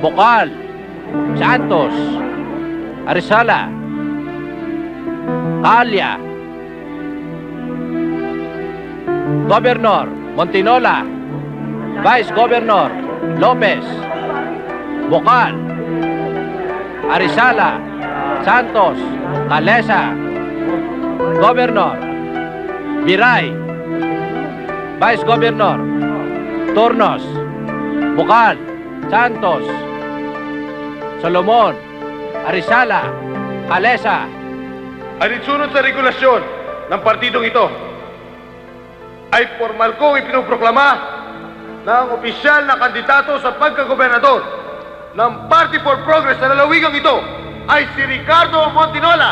Bocal, Santos, Arizala, Calya, Gobernador, Montinola, Vice Governor, Lopez, Bocal, Arizala, Santos, Calesa, Governor, Viray, Vice Governor, Tornos, Bocal, Santos, Solomon, Arizala, Calesa. Alinsunod sa regulasyon ng partidong ito, ay formal ko ipinoproklama na ang opisyal na kandidato sa pagkagobernador ng Party for Progress sa lalawigang ito ay si Ricardo Montinola.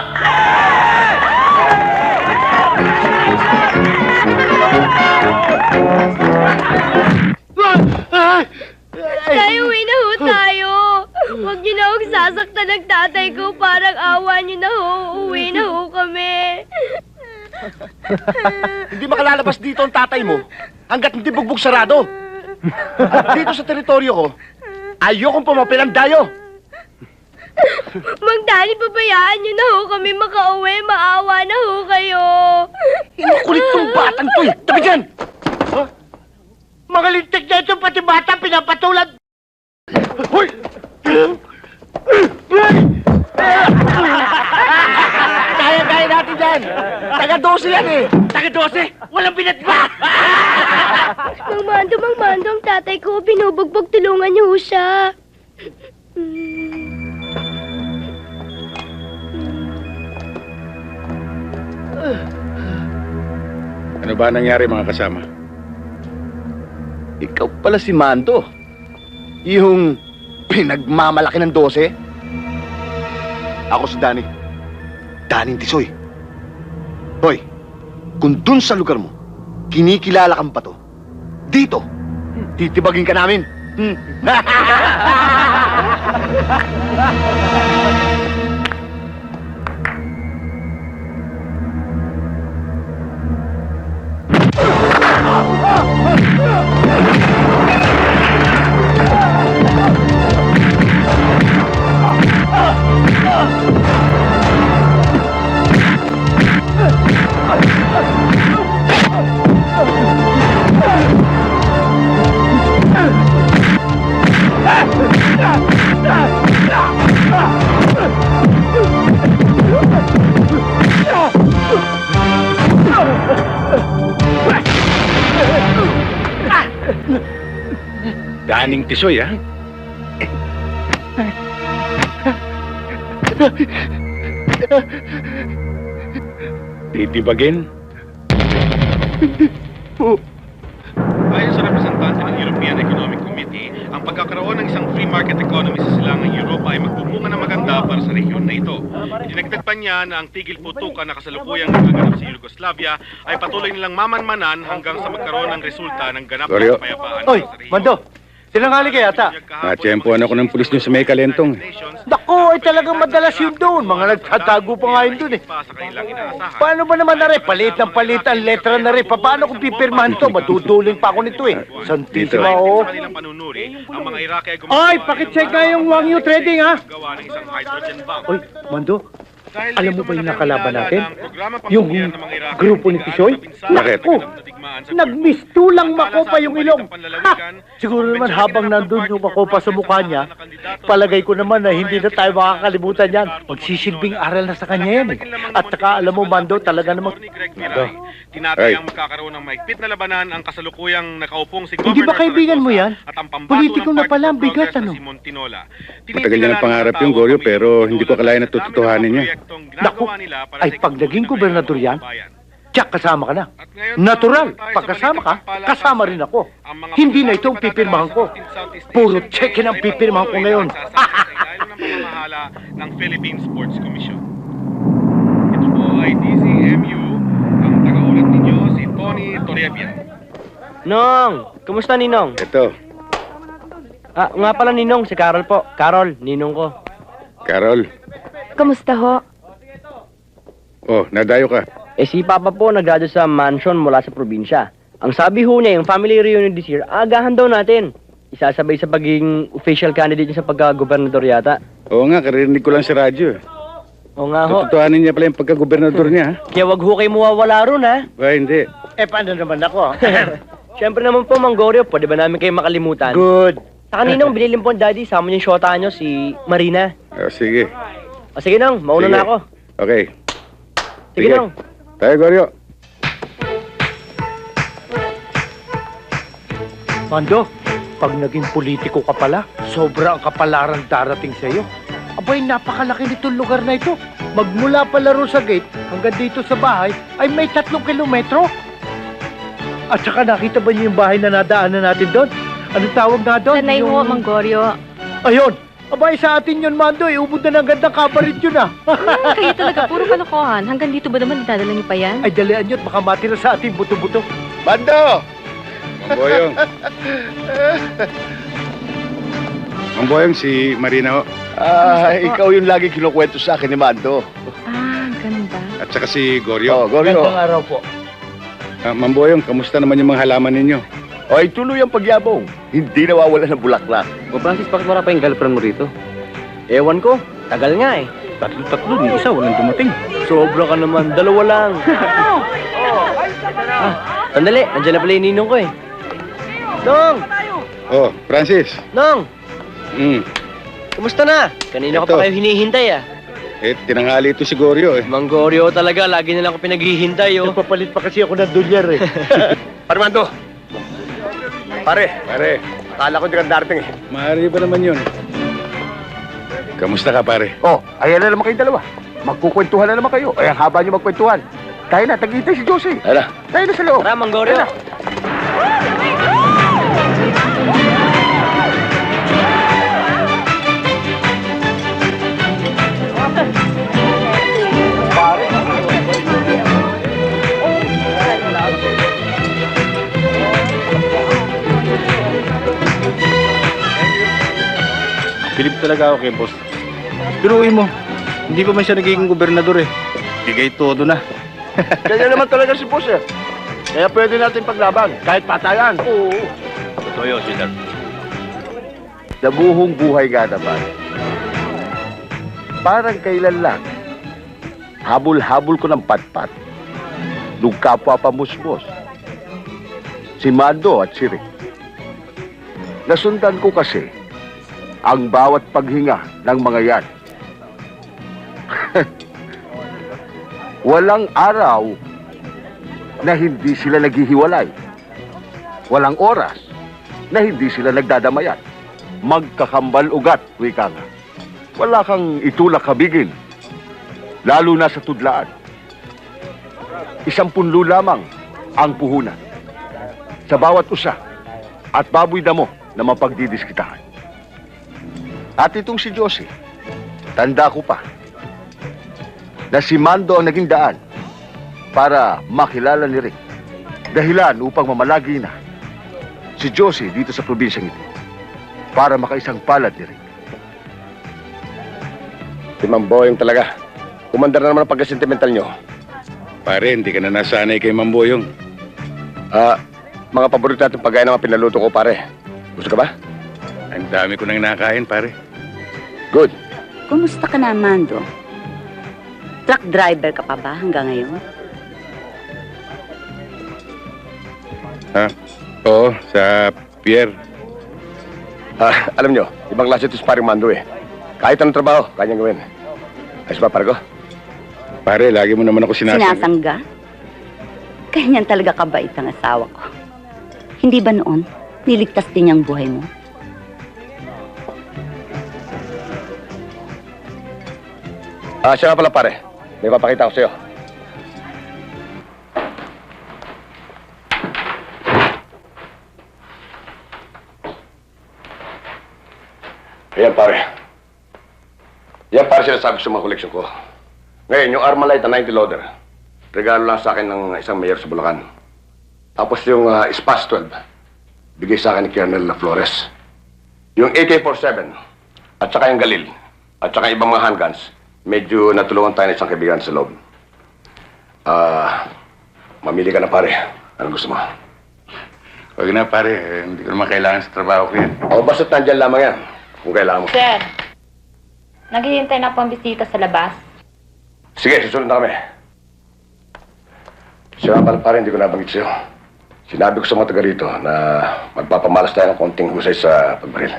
Tayo, uwi na ho tayo. Huwag niyo na huwag sasaktan ng tatay ko. Parang awa niyo na ho. Uwi na ho kami. Hindi makalalabas dito ang tatay mo hanggat hindi bugbog sarado. At dito sa teritoryo ko, ayokong pumapilang dayo. Mang Dani, pabayaan niyo na ho kami makauwi. Maawa na ho kayo. Inukulit tong batang to eh. Tabi dyan! Mga lintik na ito, pati bata, pinapatulad. Hoy! Kaya-kaya natin dyan. Taga-12 yan eh. Taga-12, walang binatba. Mang Mando, ang tatay ko. Binubugbog, tulungan niyo ho siya. Ano ba nangyari mga kasama? Ikaw pala si Mando. Yung pinagmamalaki ng 12. Ako si Danny. Daning Tisoy. Hoy, kung dun sa lugar mo, kinikilala kang pato, dito, titibagin ka namin. Daning Tisoy, ha? Titibagin? Ayon sa representante ng European Economic Committee, ang pagkakaroon ng isang free market economy sa silangang Europa ay magbubunga ng maganda para sa rehiyon na ito. Idinagdag pa niya na ang tigil putukan na kasalukuyang nagaganap sa Yugoslavia ay patuloy nilang mamanmanan hanggang sa magkaroon ng resulta ng ganap na Goryo. kapayapaan Oy, sa rehiyon. Mando, sinangali ka yata. Natsyempohan ako ng pulis nyo sa may kalentong. Naku, ay talagang madalas yun doon. Mga nagtatago pa nga yun doon eh. Paano ba naman na rin? Palit ng palit ang letra na rin. Paano kung pipirmahan to? Matutuling pa ako nito eh. Santisima oh. Ay, pakicheck nga yung Wangyu Trading ha. Oy, Mando, alam mo ba yung nakalaban natin? Yung grupo ni Tisoy? Bakit? Naku, nagmistulang makopa yung ilong. Ha! Siguro naman habang nandun yung makopa sa mukha niya, palagay ko naman na hindi na tayo makakalimutan yan. Magsisilbing aral na sa kanya yan eh. At saka alam mo, Mando, talaga namang... Tinatayang magkakaroon ng maigpit na labanan ang kasalukuyang nakaupong si Hindi ba Governor kaibigan mo yan? at ang pambato Politiko ng na pala ang Party for bigat, Progress ano? na si Montinola. Matagal niya ng pangarap yung Goryo, pero hindi ko akalain na tututuhanin niya. Naku, ay pag naging gobernador yan, tiyak kasama ka na. Natural, pag kasama ka, kasama rin ako. Hindi na itong pipirmahan ko. Puro check-in ang pipirmahan ko ngayon. ng Philippine Sports Commission. Ito po ay DCMU, ang tagaulat ninyo si Tony Torrebia. Nong! Kumusta, Ninong? Ito, Nga pala, Ninong. Si Carol po. Carol, Ninong ko. Carol. Kamusta ho? Oh, nadayo ka. Si Papa po nag-graduate sa mansion mula sa probinsya. Ang sabi ho niya, yung family reunion this year, agahan daw natin. isasabay sa pagiging official candidate niya sa pagka-gobernador yata. Oo nga, karirinig ko lang sa radyo. Oo nga ho. Tututuanin niya pala yung pagka-gobernador niya. Ha? Kaya wag ho kayo mawawala ron, ha? Ba, hindi. Paano naman ako? Siyempre naman po, Mang Goryo, pwede ba namin kayo makalimutan? Good. Sa kaninang bililin po, Daddy, sama niyo yung shota nyo, si Marina. Sige. O sige nang, mauna Sige. na ako. Okay. Sige nang. Tayo, Goryo. Mando, pag naging politiko ka pala, sobra ang kapalarang darating sa'yo. Abay, napakalaki nitong lugar na ito. Magmula pala ro sa gate hanggang dito sa bahay ay may 3 kilometro. At saka nakita ba niyo yung bahay na nadaanan natin doon? Anong tawag na doon? Sanay ho, Mang Goryo. Ayun! Abay, sa atin yun, Mando. Ubod na ng gandang kabarit yun, ah. Kayo talaga, puro kalokohan. Hanggang dito ba naman idadala niyo pa yan? Ay, dalian nyo at baka matira sa ating buto-buto. Bando! Mamboyong. Mamboyong, si Marina ho. Ikaw yung lagi kinukwento sa akin ni Mando. Ah, ganda. At saka si Goryo. Goryo. Gandang araw po. Mamboyong, kamusta naman yung mga halaman ninyo? Ay, tuloy ang pagyabong. Hindi nawawala ng bulaklak. O Francis, bakit wala pa yung girlfriend mo rito? Ewan ko, tagal nga eh. Tatlo, ni isa, walang dumating. Sobra ka naman, 2 lang. Sandali, nandiyan na pala yung ninong ko eh. Nong! Oh, Francis. Nong! Kumusta na? Kanina ko Ito. pa kayo hinihintay ah. Tinanghali ito si Goryo eh. Mang Goryo talaga, lagi na lang ako pinaghihintay oh. Nagpapalit pa kasi ako ng dolyar, eh. Pare Mando! Pare, Pare, akala ko di ka darating eh. maaari ba naman yun? Kamusta ka, pare? Oh, ayan na naman kayong dalawa. Magkukwentuhan na naman kayo. Ay, ang haba nyo magkwentuhan. Tayo na, tag-iintay si Josie. Ala. Tayo na sa loob. Tara, Mang Goryo. Bilib talaga ako kay boss. Biruin mo, hindi pa man siya nagiging gobernador eh. Bigay todo na. Ganyan naman talaga si boss eh. Kaya pwede natin paglaban, kahit patayan. Oo. Toyo, sir. Dabuhong buhay nga naman. Parang kailan lang. Habol-habol ko ng patpat. Nung kapwa pa musmos. Si Mando at si Rick. Nasundan ko kasi ang bawat paghinga ng mga yan. Walang araw na hindi sila naghihiwalay. Walang oras na hindi sila nagdadamayan. Magkakambal ugat, wika nga. Wala kang itulak habigin, lalo na sa tudlaan. 10 lamang ang puhunan sa bawat usa at baboy damo na mapagdidiskitahan. At itong si Josie, tanda ko pa na si Mando ang naging daan para makilala ni Rick. Dahilan upang mamalagi na si Josie dito sa probinsyang ito para makaisang palad ni Rick. Si Mamboyong talaga. Kumandar na naman ang pagka-sentimental nyo. Pare, hindi ka na nasanay kay Mamboyong. Mga paborito natin pagkain na mga pinaluto ko, pare. Gusto ka ba? Ang dami ko nang nakain, pare. Good. Kumusta ka na, Mando? Truck driver ka pa ba hanggang ngayon? Oo, sa pier. Alam nyo, ibang klase ito si paring Mando eh. Kahit anong trabaho, kanyang gawin. Ayos ba, Pargo? Pare, lagi mo naman ako sinasangga. Sinasangga? Ganyan talaga kabait ang asawa ko. Hindi ba noon, niligtas din niyang buhay mo? Siya nga pala, pare. May papakita ko sa'yo. Ayan, pare. Yan, pare, sinasabi ko sa mga koleksyon ko. Ngayon, yung Armalite na 90 loader, regalo lang sa akin ng isang mayor sa Bulacan. Tapos yung Spas 12, bigay sa akin ni Colonel Flores. Yung AK-47, at saka yung Galil, at saka ibang mga handguns, medyo natulungan tayo ng isang kaibigan sa loob. Mamili ka na, pare. Ano gusto mo? Huwag na pare, hindi ko naman kailangan sa trabaho ko yan. Ako basta't nandyan lamang yan, kung kailangan mo. Sir, naghihintay na po ang bisita sa labas. Sige, susunod na kami. Siya nga pala pare, hindi ko nabanggit sa'yo. Sinabi ko sa mga taga rito na magpapamalas tayo ng konting husay sa pagbaril.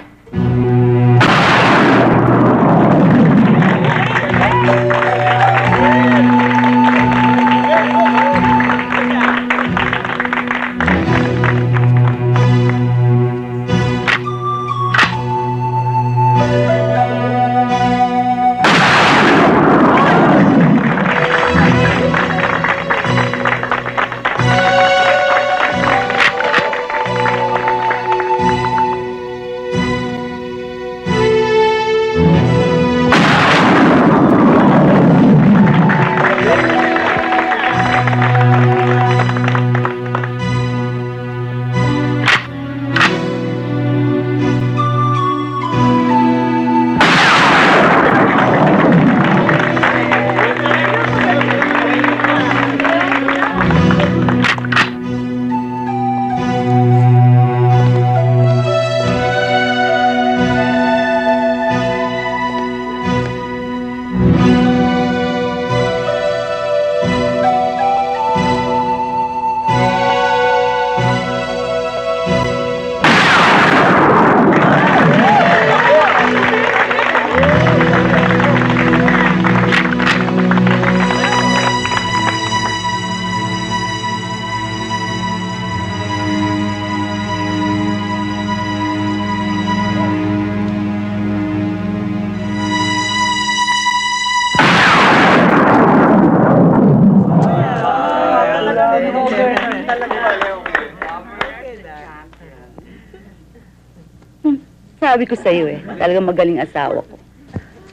Sabi ko sa'yo eh, talagang magaling asawa ko.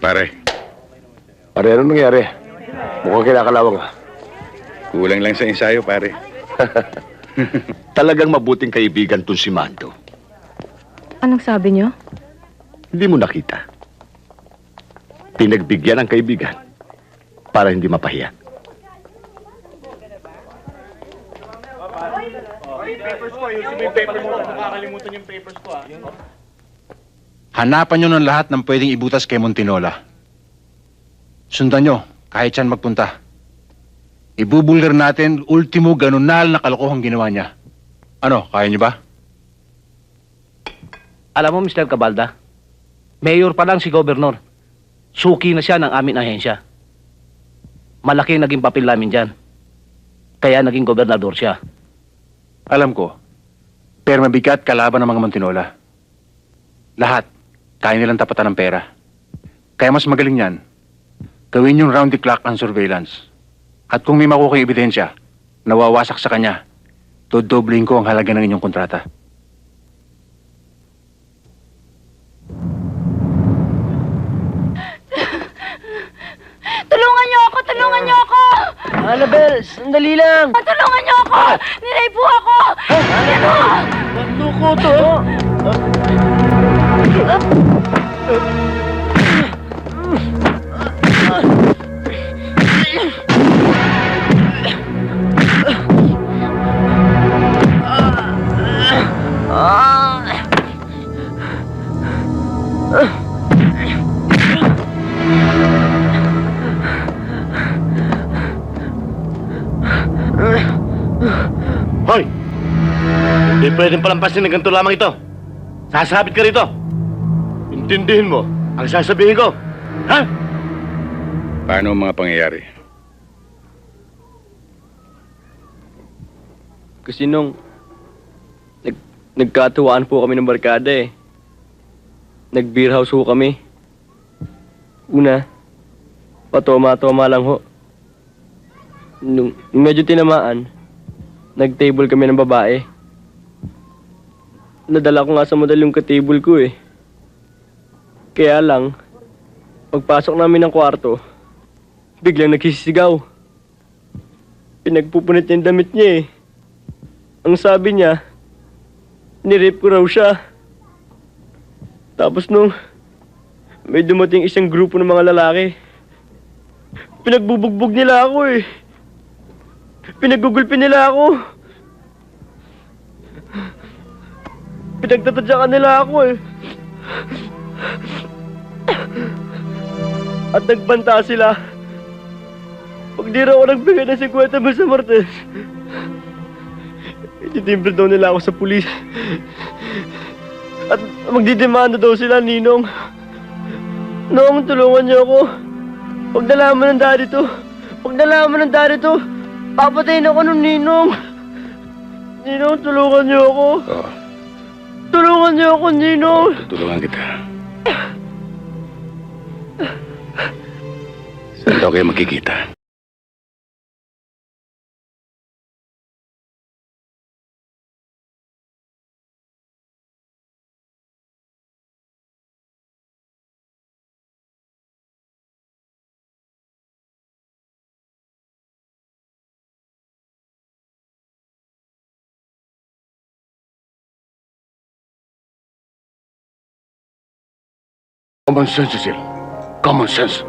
Pare, Pare, anong nangyari? Mukhang kinakalawang ka. kulang lang sa ensayo pare. Talagang mabuting kaibigan tong si Mando. Anong sabi niyo? Hindi mo nakita. Pinagbigyan ang kaibigan para hindi mapahiya. Hanapan nyo ng lahat ng pwedeng ibutas kay Montinola. Sundan nyo, kahit saan magpunta. Ibubulgar natin ultimo ganunal na kalokohang ginawa niya. Ano, kaya nyo ba? Alam mo, Mr. Cabalda, mayor pa lang si Gobernur. Suki na siya ng aming ahensya. Malaki naging papel namin dyan. Kaya naging gobernador siya. Alam ko, pero mabigat kalaban ng mga Montinola. Lahat, kaya nilang tapatan ng pera. Kaya mas magaling yan, gawin yung round the clock ang surveillance. At kung may makukuha ebidensya, nawawasak sa kanya, dodobling ko ang halaga ng inyong kontrata. Tulungan niyo ako! Tulungan niyo ako! Annabel, sandali lang! Tulungan niyo ako! Nilay po ako! Ano? Manduko to! Hoy! Hindi pwedeng palampasin ng ganito lamang ito. Sasabit ka rito. Intindihin mo ang sasabihin ko. Ha? Paano ang mga pangyayari? Kasi nung nagkatuwaan po kami ng barkada eh. Nag-beer house ho kami. Una, patoma-toma lang ho. Nung medyo tinamaan, nag-table kami ng babae. Nadala ko nga sa model yung ka-table ko eh. Kaya lang, pagpasok namin ng kwarto, biglang nagsisigaw. Pinagpupunit niya yung damit niya eh. Ang sabi niya, nirape ko raw siya. Tapos nung may dumating isang grupo ng mga lalaki, pinagbubugbog nila ako eh. Pinagugulpin nila ako. Pinagtatadyakan nila ako eh. At nagbanta sila. Pag di raw ako nagbigay ng 50 mil sa Martes, ititimbre daw nila ako sa pulis. At magdidemanda daw sila, Ninong. Noong, tulungan niyo ako. Pag nalaman ng daddy to, papatayin ako ng Ninong. Ninong, tulungan niyo ako. Oo, Tulungan niyo ako, Ninong. tutulungan kita. Saan daw kayo magkikita? Common sense, Cecil. Common sense.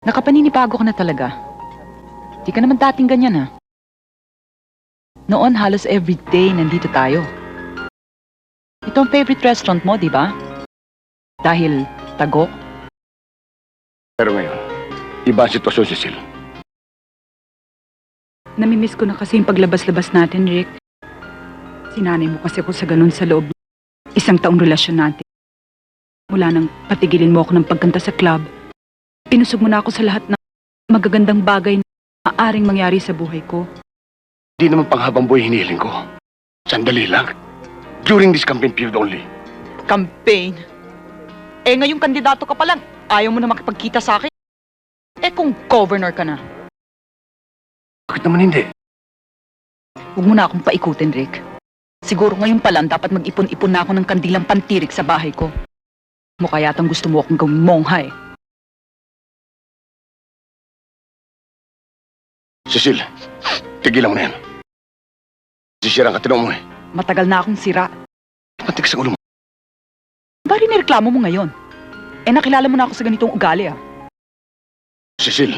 Nakapaninibago ka na talaga. Di ka naman dating ganyan, ha? Noon, halos everyday nandito tayo. Ito ang favorite restaurant mo, di ba? Dahil tago. Pero ngayon, iba ang sitwasyon, Cecil. Namimiss ko na kasi yung paglabas-labas natin, Rick. Sinanay mo kasi ako sa ganun sa loob. Isang taong relasyon natin. Mula nang patigilin mo ako ng pagkanta sa club, pinusog mo na ako sa lahat ng magagandang bagay na maaaring mangyari sa buhay ko. Di naman panghabang buhay hinihiling ko. Sandali lang. During this campaign period only. Campaign? Eh ngayong kandidato ka pa lang, ayaw mo na makipagkita sa akin? Eh kung governor ka na. Bakit naman hindi? Huwag mo na akong paikutin, Rick. Siguro ngayon pa lang dapat mag-ipon-ipon na ako ng kandilang pantirik sa bahay ko. Mukha yatang gusto mo akong gawing mongha eh. Cecil, tigilan mo na yan. Sisirang ka tinong mo eh. Matagal na akong sira. Matigas ang ulo mo. Bari nireklamo mo ngayon? Eh nakilala mo na ako sa ganitong ugali ah. Cecil.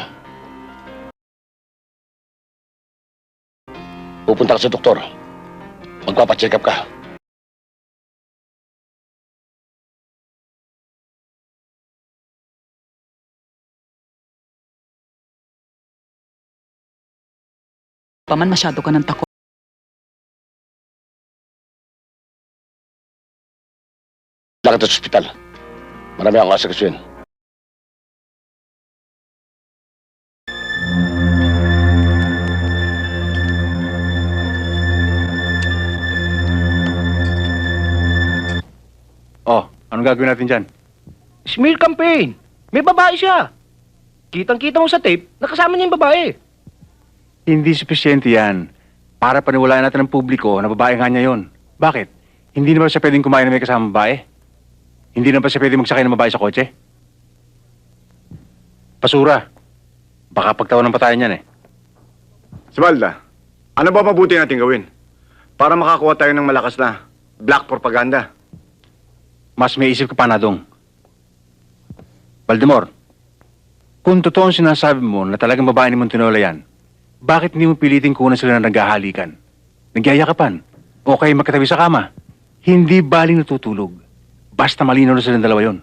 Pupunta ka sa doktor. Magpapacheck up ka. Paman masyado ka ng takot. Lakad sa ospital. Marami akong asakasuin. Oh, anong gagawin natin dyan? Smear campaign. May babae siya. Kitang-kita mo sa tape, nakasama niya yung babae. Hindi sufisyente yan. Para paniwalaan natin ng publiko na babae nga niya yon. Bakit? Hindi na ba siya pwedeng kumain na may kasama babae? Hindi na ba siya pwedeng magsakay ng babae sa kotse? Basura. Baka pagtawanan pa tayo niyan eh. Sibalda, ano ba mabuti natin gawin? Para makakuha tayo ng malakas na black propaganda. Mas may isip ka pa na dong. Baldemar, kung totoo ang sinasabi mo na talagang babae ni Montinola yan, bakit hindi mo pilitin kunan sila na naghahalikan? Nagyayakapan? O kaya magkatabi sa kama? Hindi baling natutulog. Basta malinaw na silang dalawa yon.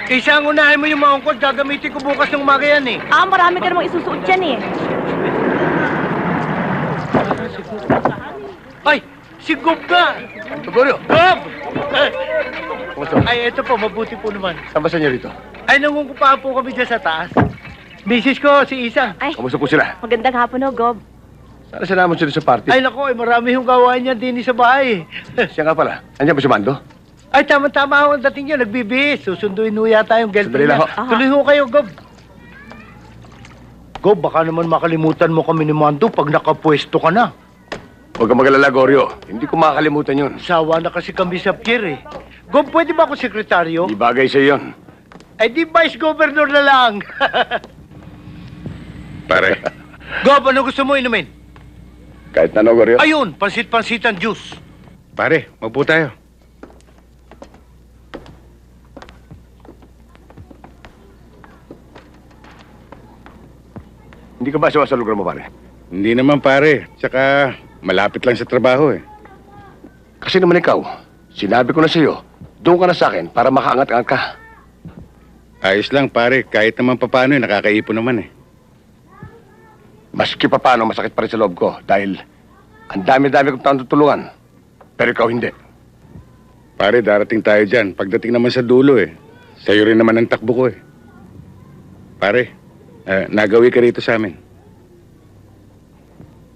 Isang unahin mo yung mga ungkod, gagamitin ko bukas ng umaga yan eh. Ah, marami ka namang isusuot dyan eh. Ay, si Gob ka! Tugorio! Gob! Kumusta? Ay, eto po, mabuti po naman. Saan ba sa inyo rito? Ay, nangungupahan po kami dyan sa taas. Misis ko, si Isang. Ay, Kamusta po sila? magandang hapon ho, Gob. Sana sinamon sila sa party. Ay, nako, marami yung gawain niya din sa bahay. Siya nga pala. Andiyan ba si Mando? Ay, tama-tama ako ang dating niya, nagbibihis. Susunduin ho yata yung Sandali girlfriend lang niya. ho. Tuloy ho kayo, Gob. Gob, baka naman makalimutan mo kami ni Mando pag nakapwesto ka na. Huwag kang mag-alala, Goryo. Hindi ko makakalimutan yun. Sawa na kasi kami sa pier eh. Gob, pwede ba ako sekretaryo? Di bagay sa'yo yun. Ay, di vice governor na lang. Pare. Gob, ano gusto mo inumin? Kahit na no, Goryo. Ayun, pansit-pansitan juice. Pare, magpo tayo. Hindi ka ba sawa sa lugar mo, pare? Hindi naman pare. Tsaka malapit lang sa trabaho eh. Kasi naman ikaw, sinabi ko na sa'yo, doon ka na sa akin para makaangat-angat ka. Ayos lang pare. Kahit naman papaano nakakaipon naman eh. Maski pa paano, masakit pa rin sa loob ko dahil ang dami-dami kong taong tutulungan. Pero ikaw hindi. Pare, darating tayo dyan. Pagdating naman sa dulo eh. Sa'yo rin naman ang takbo ko eh. Pare, nagawi ka rito sa amin.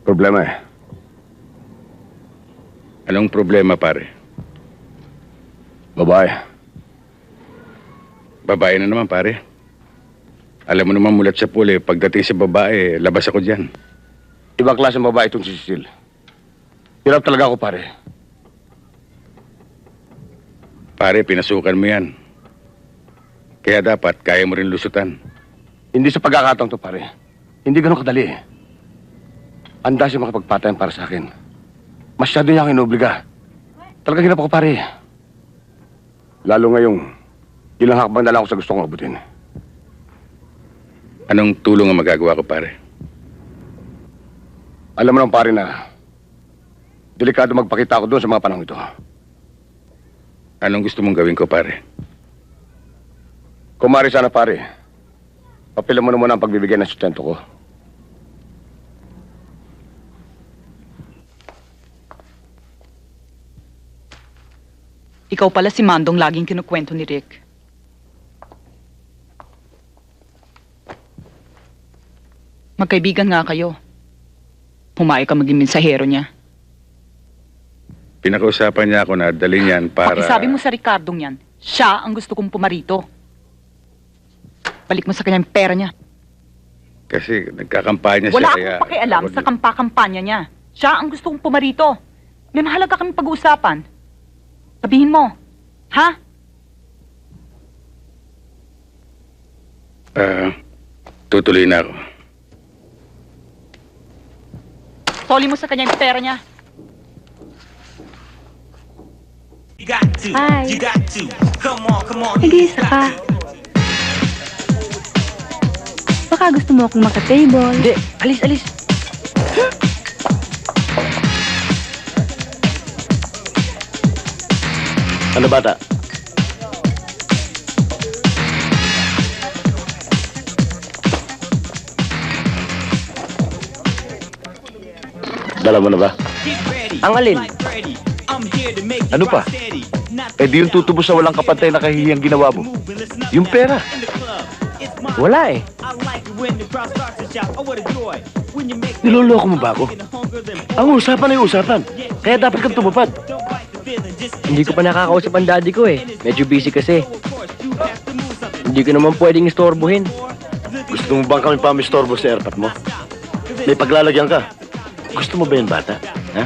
Problema eh. Anong problema pare? Babae. Babae na naman pare. Alam mo naman mulat sa pool eh. Pagdating sa babae, labas ako dyan. Ibang klase ng babae itong si Cecil. Hirap talaga ako, pare. Pare, pinasukan mo yan. Kaya dapat, kaya mo rin lusutan. Hindi sa pagkakataong to, pare. Hindi ganun kadali eh. Anda siya makapagpatayan para sa akin. Masyado niya akong inuobliga. Talaga hirap ako, pare. Lalo ngayong ilang hakbang na lang ako sa gusto kong abutin. Anong tulong ang magagawa ko, pare? Alam mo naman, pare, na delikado magpakita ako doon sa mga panahon ito. Anong gusto mong gawin ko, pare? Kumari sana, pare. Papilan mo na muna ang pagbibigay ng sustento ko. Ikaw pala si Mandong laging kinukwento ni Rick. Magkaibigan nga kayo. Pumayag ka maging mensahero niya. Pinakausapan niya ako na dalhin yan para... Pakisabi mo sa Ricardong yan, siya ang gusto kong pumarito. Balik mo sa kanya yung pera niya. Kasi nagkakampanya siya Wala kaya... akong pakialam sa kampanya niya. Siya ang gusto kong pumarito. May mahalaga kami pag-uusapan. Sabihin mo, ha? Tutuloy na ako. Soli mo sa kanya yung pera niya. Ay. Nag-iisa ka. Baka gusto mo akong maka-table. Hindi, alis. Ano bata? Dala mo na ba? Ang alin? Ano pa? Eh di yung tutubos sa walang kapantay na kahihiyang ginawa mo. Yung pera. Wala eh. Niloloko mo ba ako? Ang usapan ay usapan. Kaya dapat kang tumupad. Hindi ko pa nakakausap ang daddy ko eh. Medyo busy kasi. Hindi ko naman pwedeng istorbohin. Gusto mo bang kami pamistorbo sa airpot mo? May paglalagyan ka. Gusto mo ba yan, bata? Ha?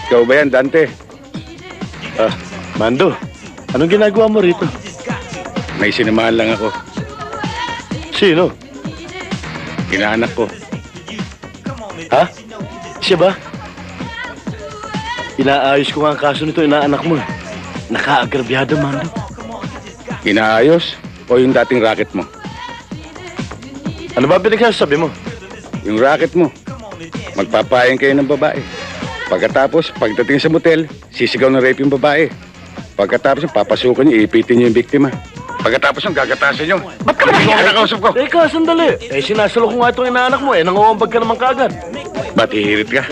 Ikaw ba yan, Dante? Mando, anong ginagawa mo rito? May sinamahan lang ako. Sino? Inaanak ko. Ha? Siya ba? Inaayos ko nga ang kaso nito, inaanak mo. Nakaagrabyado, Mando. Inaayos? O yung dating racket mo? Ano ba pinagsasabi mo? Yung racket mo. Magpapayang kayo ng babae. Pagkatapos, pagdating sa motel, sisigaw ng rape yung babae. Pagkatapos, papasukan niyo, ipitin niyo yung biktima. Pagkatapos yung gagatasan niyo. Ba't ka Nakausap ko. Teka, sandali. Eh, sinasalo ko nga itong inaanak mo. Nangungambag ka naman kaagad. Ba't hihirit ka?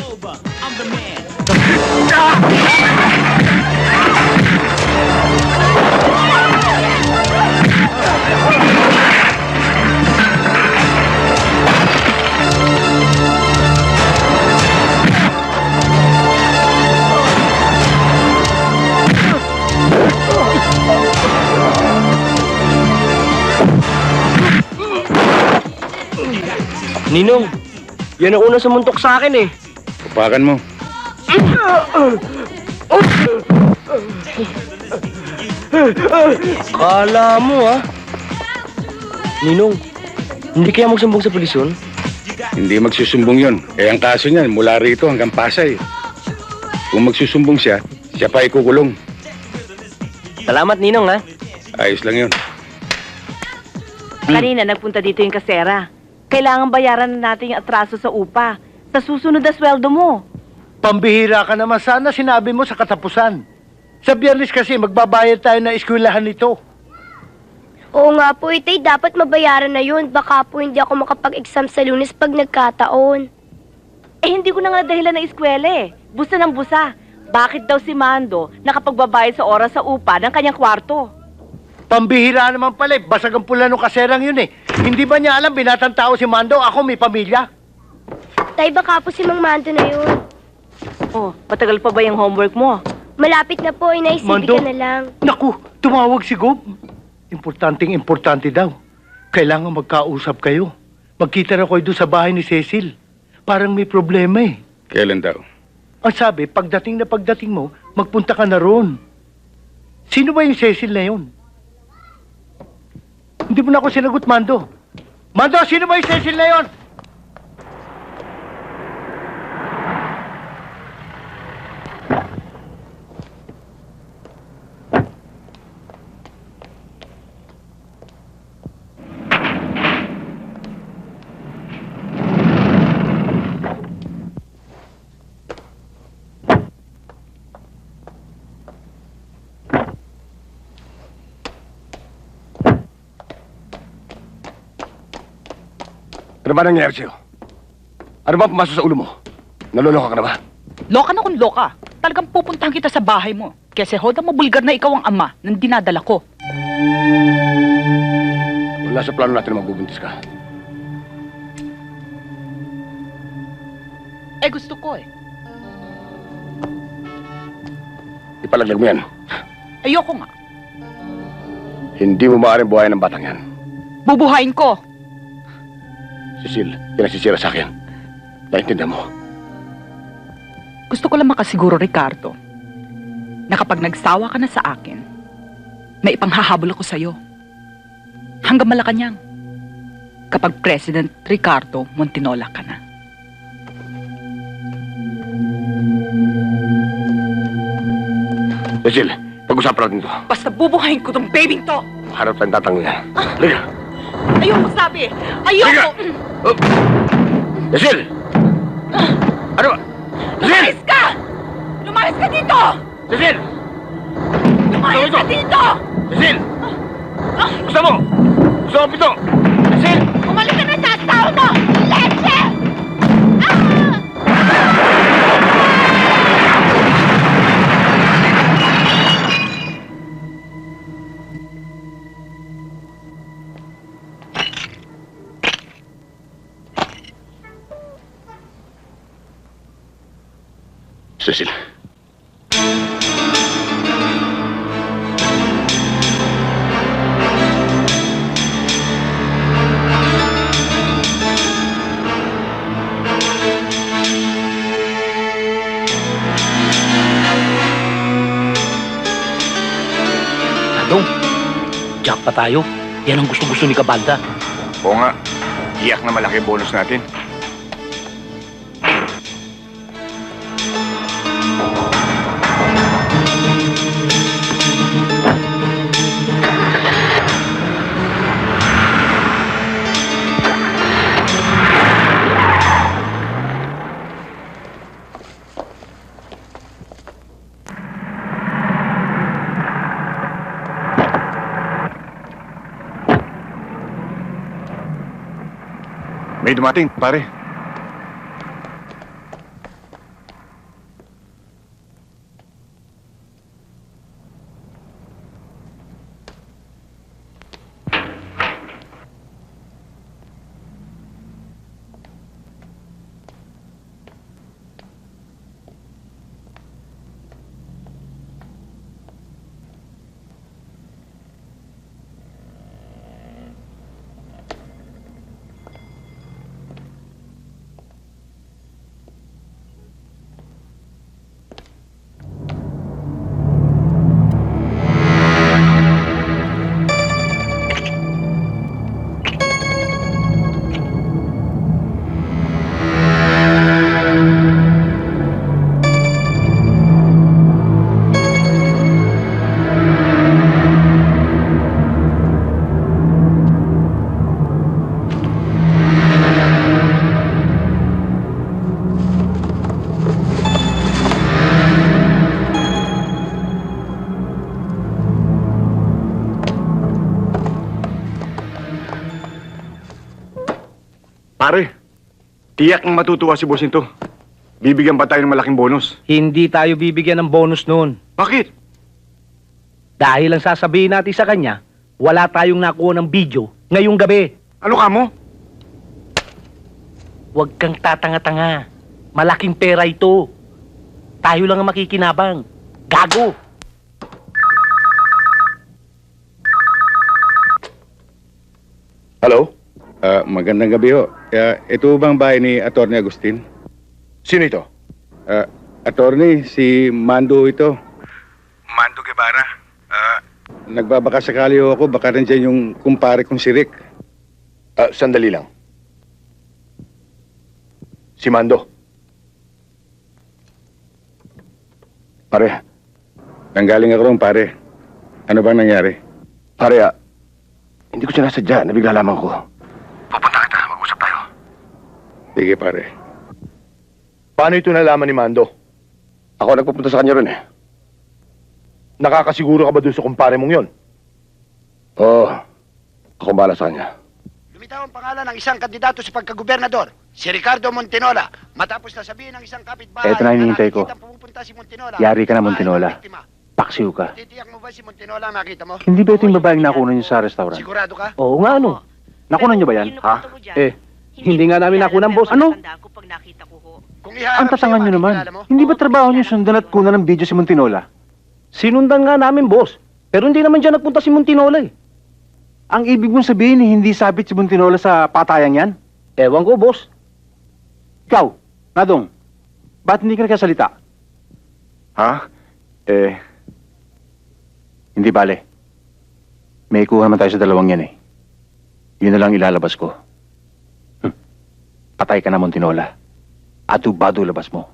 Ninong, yan ang una sumuntok sa akin eh. Upakan mo. Kala mo ah. Ninong, hindi kaya magsumbong sa pulis yun? Hindi magsusumbong yun. Eh, ang kaso niyan, mula rito hanggang Pasay. Kung magsusumbong siya, siya pa ikukulong. Salamat, Ninong ha. Ayos lang yun. Kanina nagpunta dito yung kasera. Kailangan bayaran na natin yung atraso sa upa. Sa susunod na sweldo mo. Pambihira ka naman. Sana sinabi mo sa katapusan. Sa Biyernes kasi magbabayad tayo na eskwelahan nito. Oo nga po, Itay, dapat mabayaran na yun. Baka po hindi ako makapag-exam sa Lunes pag nagkataon. Eh, hindi ko na nga dahilan ng eskwela eh. Busa ng busa. Bakit daw si Mando nakapagbabayad sa oras sa upa ng kanyang kwarto? Pambihira naman pala. Basag ang pula nung kaserang yun eh. Hindi ba niya alam, binatang tao si Mando? Ako may pamilya. Tay, baka po si Mang Mando na yun. Oh, matagal pa ba yung homework mo? Malapit na po, Inay. Sibi Mando? ka na lang. Naku, tumawag si Gob. Importante daw. Kailangan magkausap kayo. Magkita na kayo doon sa bahay ni Cecil. Parang may problema eh. Kailan daw? Ang sabi, pagdating mo, magpunta ka na roon. Sino ba yung Cecil na yun? Hindi mo na ako sinagot, Mando. Mando, sino ba yung Cecil na yun? Ano ba nangyayari sa'yo? Ano ba pumasok sa ulo mo? Naloloka ka na ba? Loka na kung loka. Talagang pupuntahan kita sa bahay mo. Kasi hoda mo bulgar na ikaw ang ama ng dinadala ko. Wala sa plano natin na mabubuntis ka. Eh gusto ko eh. Ipalaglag mo yan. Ayoko nga. Hindi mo maaaring buhayin ng batang yan. Bubuhayin ko. Cecil, yan ang sisira sa akin. Naintindihan mo. Gusto ko lang makasiguro, Ricardo, na kapag nagsawa ka na sa akin, may ipanghahabol ako sa'yo. Hanggang Malacanang. Kapag President Ricardo Montinola ka na. Cecil, pag-usapan natin ito. Basta bubuhayin ko tong babing to. Harap tayong tatanggol yan. Liga! Ayoko sabi. Ayoko. Oh. Cecil! Ano ba? Cecil! Lumayas ka! Lumayas ka dito! Cecil! Lumayas ka dito! Cecil! Gusto mo? Gusto mo pito? Cecil! Umalis ka na sa asawa mo! Leche! Cecil. Tadong, jack pa tayo. Yan ang gusto-gusto ni Cabalda. Oo nga. Iyak na malaki bonus natin. May dumating, pare. Pare, tiyak ng matutuwa si boss nito. Bibigyan pa tayo ng malaking bonus. Hindi tayo bibigyan ng bonus noon. Bakit? Dahil ang sasabihin natin sa kanya, wala tayong nakuha ng video ngayong gabi. Ano ka mo? Huwag kang tatanga-tanga. Malaking pera ito. Tayo lang ang makikinabang. Gago! Hello? Magandang gabi ho. Ito bang bahay ni Atty. Agustin? Sino ito? Attorney, si Mando ito. Mando Guevara. Nagbabaka sakali ho ako, baka rin dyan yung kumpare kong si Rick. Sandali lang. Si Mando. Pare, nanggaling ako ron, pare. Ano bang nangyari? Pare, hindi ko sinasadya. Nabigla lamang ko. Pupunta kita. Mag-usap tayo. Sige, pare. Paano ito nalaman ni Mando? Ako nagpupunta sa kanya ron eh. Nakakasiguro ka ba doon sa kumpare mong yon? Oo. Ako bahala sa kanya. Lumitaw ang pangalan ng isang kandidato sa pagkagobernador, si Ricardo Montinola. Matapos na sabihin ng isang kapitbahay Eto na hinihintay ko. nakikitang pumupunta si Montinola. Yari ka na, babae Montinola. ng biktima. Paksiw ka. Titiyak mo ba si Montinola ang nakita mo? Hindi ba ito yung babaeng nakunan niyo sa restaurant? Sigurado ka? Oo nga, ano? Nakunan niyo ba yan? Ha? Hindi nga namin nakunan, boss. Ano? Kung Ang tatangan niyo naman. Hindi ba trabaho niyo sundan at kunan ng video si Montinola? Sinundan nga namin, boss. Pero hindi naman dyan nagpunta si Montinola eh. Ang ibig mong sabihin, hindi sabit si Montinola sa patayang yan? Ewan ko, boss. Ikaw, Nadong, ba't hindi ka nagkasalita? Ha? Hindi bale. May kuha naman tayo sa dalawang yan eh. Yun na lang ilalabas ko. Patay ka na, Montinola. Atubado labas mo.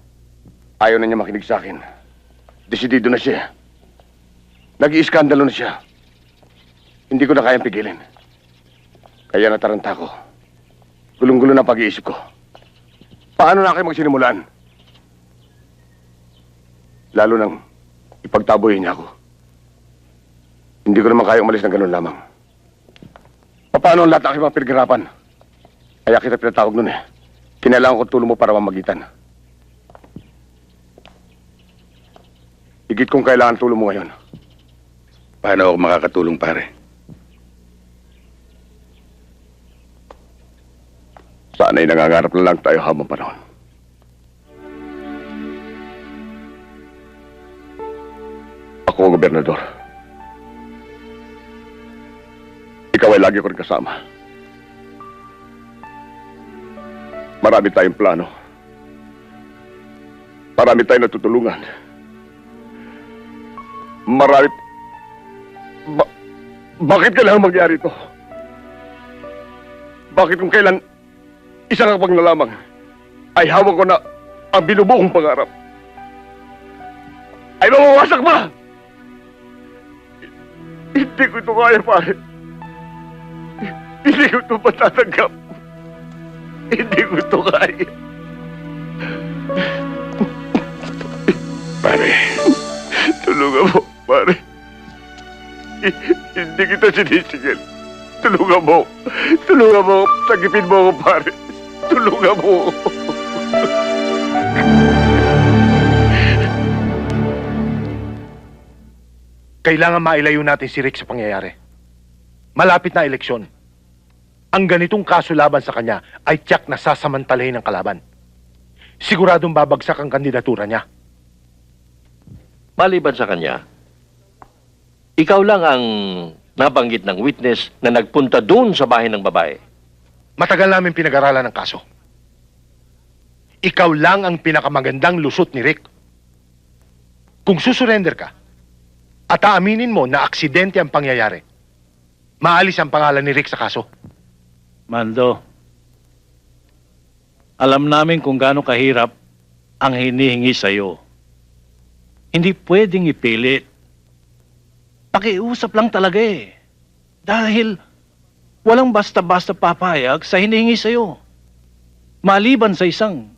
Ayaw na niya makinig sa akin. Desidido na siya. Nag-iiskandalo na siya. Hindi ko na kayang pigilin. Kaya nataranta ko. Gulong-gulo na pag-iisip ko. Paano na kayo magsinimulan? Lalo nang ipagtaboy niya ako. Hindi ko naman kaya umalis ng ganun lamang. Paano ang lahat ng aking mga pinaghirapan? Kaya kita pinatawag nun eh. Kinailangan ko tulong mo para mamagitan. Higit kong kailangan tulong mo ngayon. Paano ako makakatulong, pare? Sana'y nangangarap na lang tayo habang panahon. Ako ang gobernador. Ikaw ay lagi ko rin kasama. Marami tayong plano. Marami tayong natutulungan. Bakit kailangan mangyari ito? Bakit kung kailan isang kapag na lamang ay hawak ko na ang binubuong pangarap ay mawawasak ba? Hindi ko ito kaya, pare. Hindi ko ito matatanggap. Hindi ko ito kaya. Pare, Tulungan mo, pare. Hindi kita sinisigil. Tulungan mo. Tulungan mo. Sagipin mo ako, pare. Tulungan mo. Kailangan mailayo natin si Rick sa pangyayari. Malapit na eleksyon. Ang ganitong kaso laban sa kanya ay tiyak na sasamantalahin ng kalaban. Siguradong babagsak ang kandidatura niya. Maliban sa kanya, ikaw lang ang nabanggit ng witness na nagpunta doon sa bahay ng babae. Matagal namin pinag-aralan ng kaso. Ikaw lang ang pinakamagandang lusot ni Rick. Kung susurrender ka at aaminin mo na aksidente ang pangyayari, maalis ang pangalan ni Rick sa kaso. Mando, alam namin kung gaano kahirap ang hinihingi sa'yo. Hindi pwedeng ipilit. Pakiusap lang talaga eh. Dahil walang basta-basta papayag sa hinihingi sa'yo. Maliban sa isang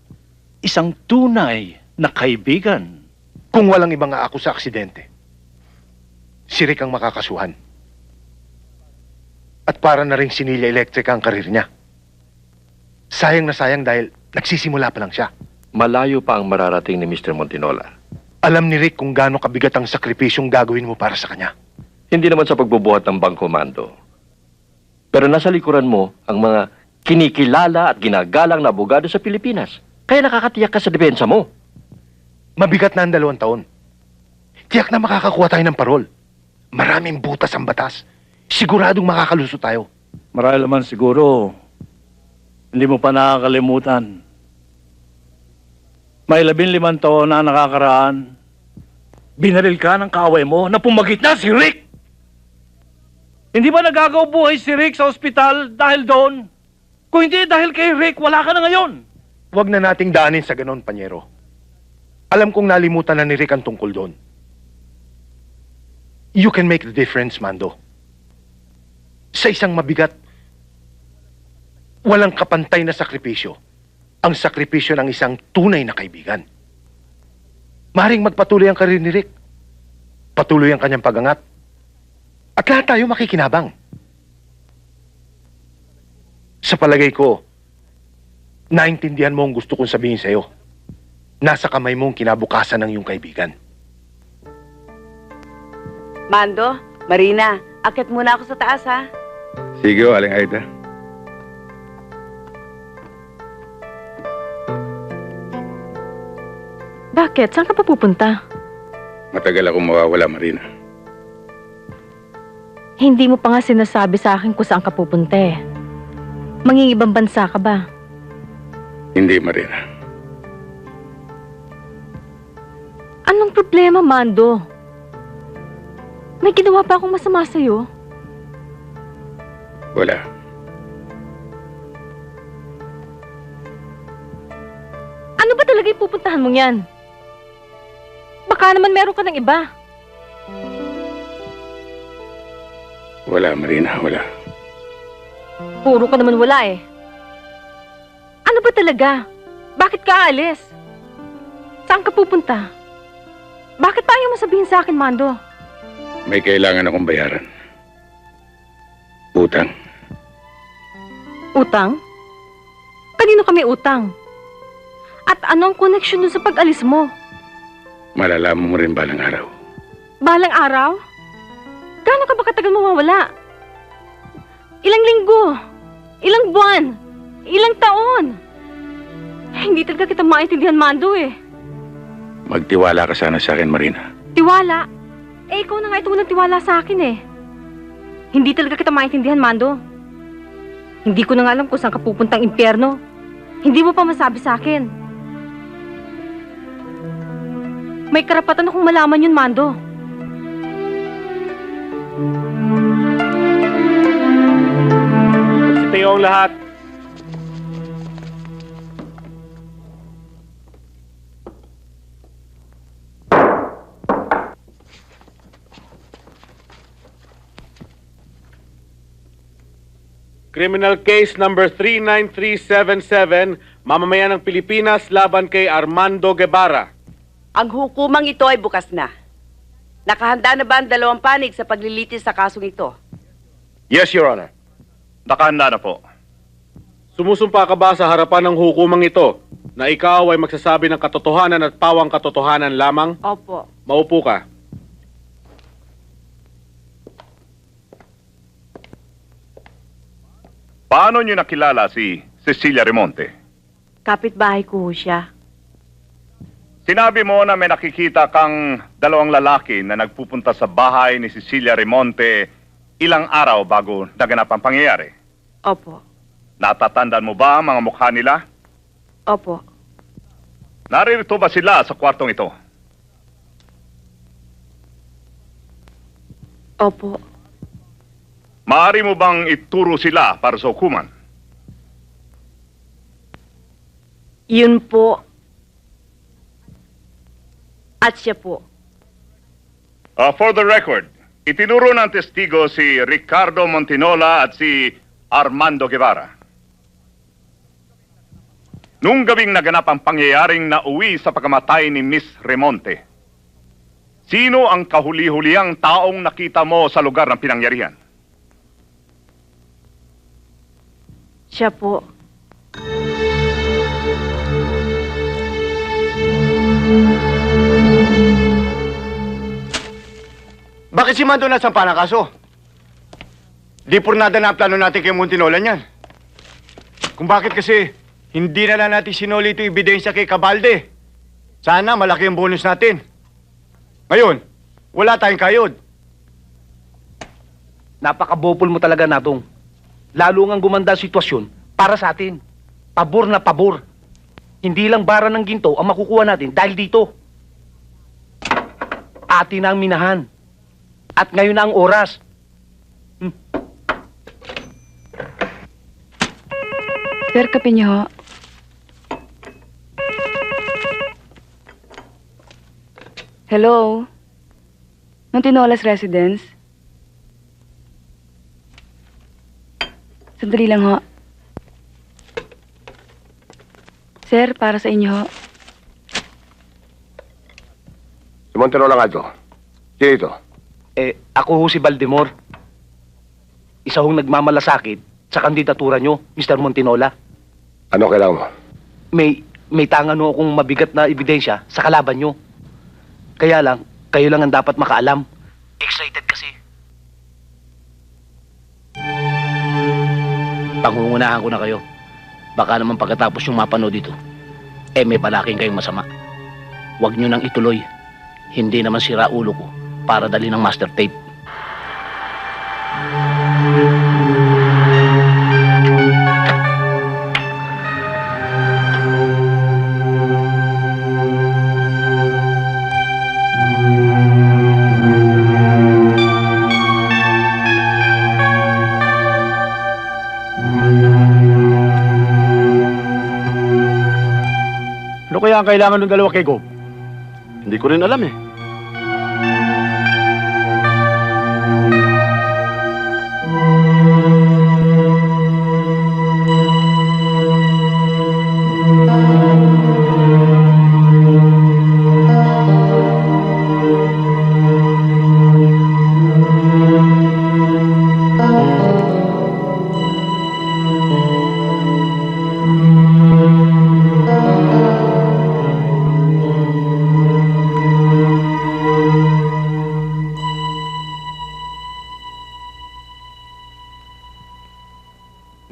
tunay na kaibigan. Kung walang ibang aako sa aksidente, si Rick ang makakasuhan. At para na ring sinilya elektrika ang karir niya. Sayang na sayang dahil nagsisimula pa lang siya. Malayo pa ang mararating ni Mr. Montinola. Alam ni Rick kung gaano kabigat ang sakripisyong gagawin mo para sa kanya. Hindi naman sa pagbubuhat ng bangko, Mando. Pero nasa likuran mo ang mga kinikilala at ginagalang na abogado sa Pilipinas. Kaya nakakatiyak ka sa depensa mo. Mabigat na ang 2 taon. Tiyak na makakakuha tayo ng parol. Maraming butas ang batas. Siguradong makakalusot tayo. Marahil naman siguro, hindi mo pa nakakalimutan. May 15 taon na nakakaraan, binaril ka ng kaaway mo na pumagit na si Rick! Hindi ba nagagaw buhay si Rick sa ospital dahil doon? Kung hindi dahil kay Rick, wala ka na ngayon! Huwag na nating daanin sa ganon, Panyero. Alam kong nalimutan na ni Rick ang tungkol doon. You can make the difference, Mando. Sa isang mabigat, walang kapantay na sakripisyo. Ang sakripisyo ng isang tunay na kaibigan. Maring magpatuloy ang karir ni Rick. Patuloy ang kanyang pagangat. At lahat tayo makikinabang. Sa palagay ko, naintindihan mo ang gusto kong sabihin sa'yo. Nasa kamay mo ang kinabukasan ng iyong kaibigan. Mando, Marina, akit muna ako sa taas, ha? Sige, Aling Aida. Bakit? Saan ka pa pupunta? Matagal akong mawawala, Marina. Hindi mo pa nga sinasabi sa akin kung saan ka pupunta eh. Mangingibang bansa ka ba? Hindi, Marina. Anong problema, Mando? May ginawa pa akong masama sa'yo? Wala. Ano ba talaga yung pupuntahan mong yan? Baka naman meron ka ng iba. Wala, Marina, wala. Puro ka naman wala eh. Ano ba talaga? Bakit ka aalis? Saan ka pupunta? Bakit pa ayaw mo sabihin sa akin, Mando? May kailangan akong bayaran. Utang. Utang? Kanino kami utang? At ano ang koneksyon dun sa pag-alis mo? Malalaman mo rin balang araw. Balang araw? Gaano ka ba katagal mawawala? Ilang linggo? Ilang buwan? Ilang taon? Hindi talaga kita maintindihan, Mando eh. Magtiwala ka sana sa akin, Marina. Tiwala? Eh, ikaw na nga ito walang tiwala sa akin eh. Hindi talaga kita maintindihan, Mando. Hindi ko na nga alam kung saan ka pupuntang impyerno. Hindi mo pa masabi sa akin. May karapatan akong malaman yun, Mando. Magsitayo ang lahat. Criminal case number 39377, mamamayan ng Pilipinas laban kay Armando Guevara. Ang hukumang ito ay bukas na. Nakahanda na ba ang 2 panig sa paglilitis sa kasong ito? Yes, Your Honor. Nakahanda na po. Sumusumpa ka ba sa harapan ng hukumang ito na ikaw ay magsasabi ng katotohanan at pawang katotohanan lamang? Opo. Maupo ka. Paano niyo nakilala si Cecilia Remonte? Kapitbahay ko siya. Sinabi mo na may nakikita kang 2 lalaki na nagpupunta sa bahay ni Cecilia Remonte ilang araw bago naganap ang pangyayari. Opo. Natatandaan mo ba ang mga mukha nila? Opo. Naririto ba sila sa kwartong ito? Opo. Maaari mo bang ituro sila para sa hukuman? Yun po. At siya po. For the record, itinuro ng testigo si Ricardo Montinola at si Armando Guevara. Nung gabing naganap ang pangyayaring nauwi sa pagkamatay ni Miss Remonte, sino ang kahuli-huliang taong nakita mo sa lugar ng pinangyarihan? Siya po. Bakit si Mando nasampa ng kaso? Di purnada na ang plano natin kay Montinola niyan. Kung bakit kasi hindi na lang natin sinuli ito ebidensya kay Cabalde. Sana malaki ang bonus natin. Ngayon, wala tayong kayod. Napakabopol mo talaga, Natong. Lalo ngang gumanda ang sitwasyon para sa atin. Pabor na pabor. Hindi lang bara ng ginto ang makukuha natin dahil dito. Atin na ang minahan. At ngayon na ang oras. Sir, kape niyo ho. Hello? Montinolas Residence? Sandali lang ho. Sir, para sa inyo ho. Si Montinola nga ito. Sino ito? Ako ho si Baldemor. Isa hong nagmamalasakit sa kandidatura nyo, Mr. Montinola. Ano kailangan mo? May tangan ho akong mabigat na ebidensya sa kalaban nyo. Kaya lang, kayo lang ang dapat makaalam. Excited kasi. Pangungunahan ko na kayo. Baka naman pagkatapos yung mapanood dito, may palaking kayong masama. Huwag nyo nang ituloy. Hindi naman sira ulo ko para dali ng master tape. Ano kaya ang kailangan ng dalawa kay Gob? Hindi ko rin alam eh.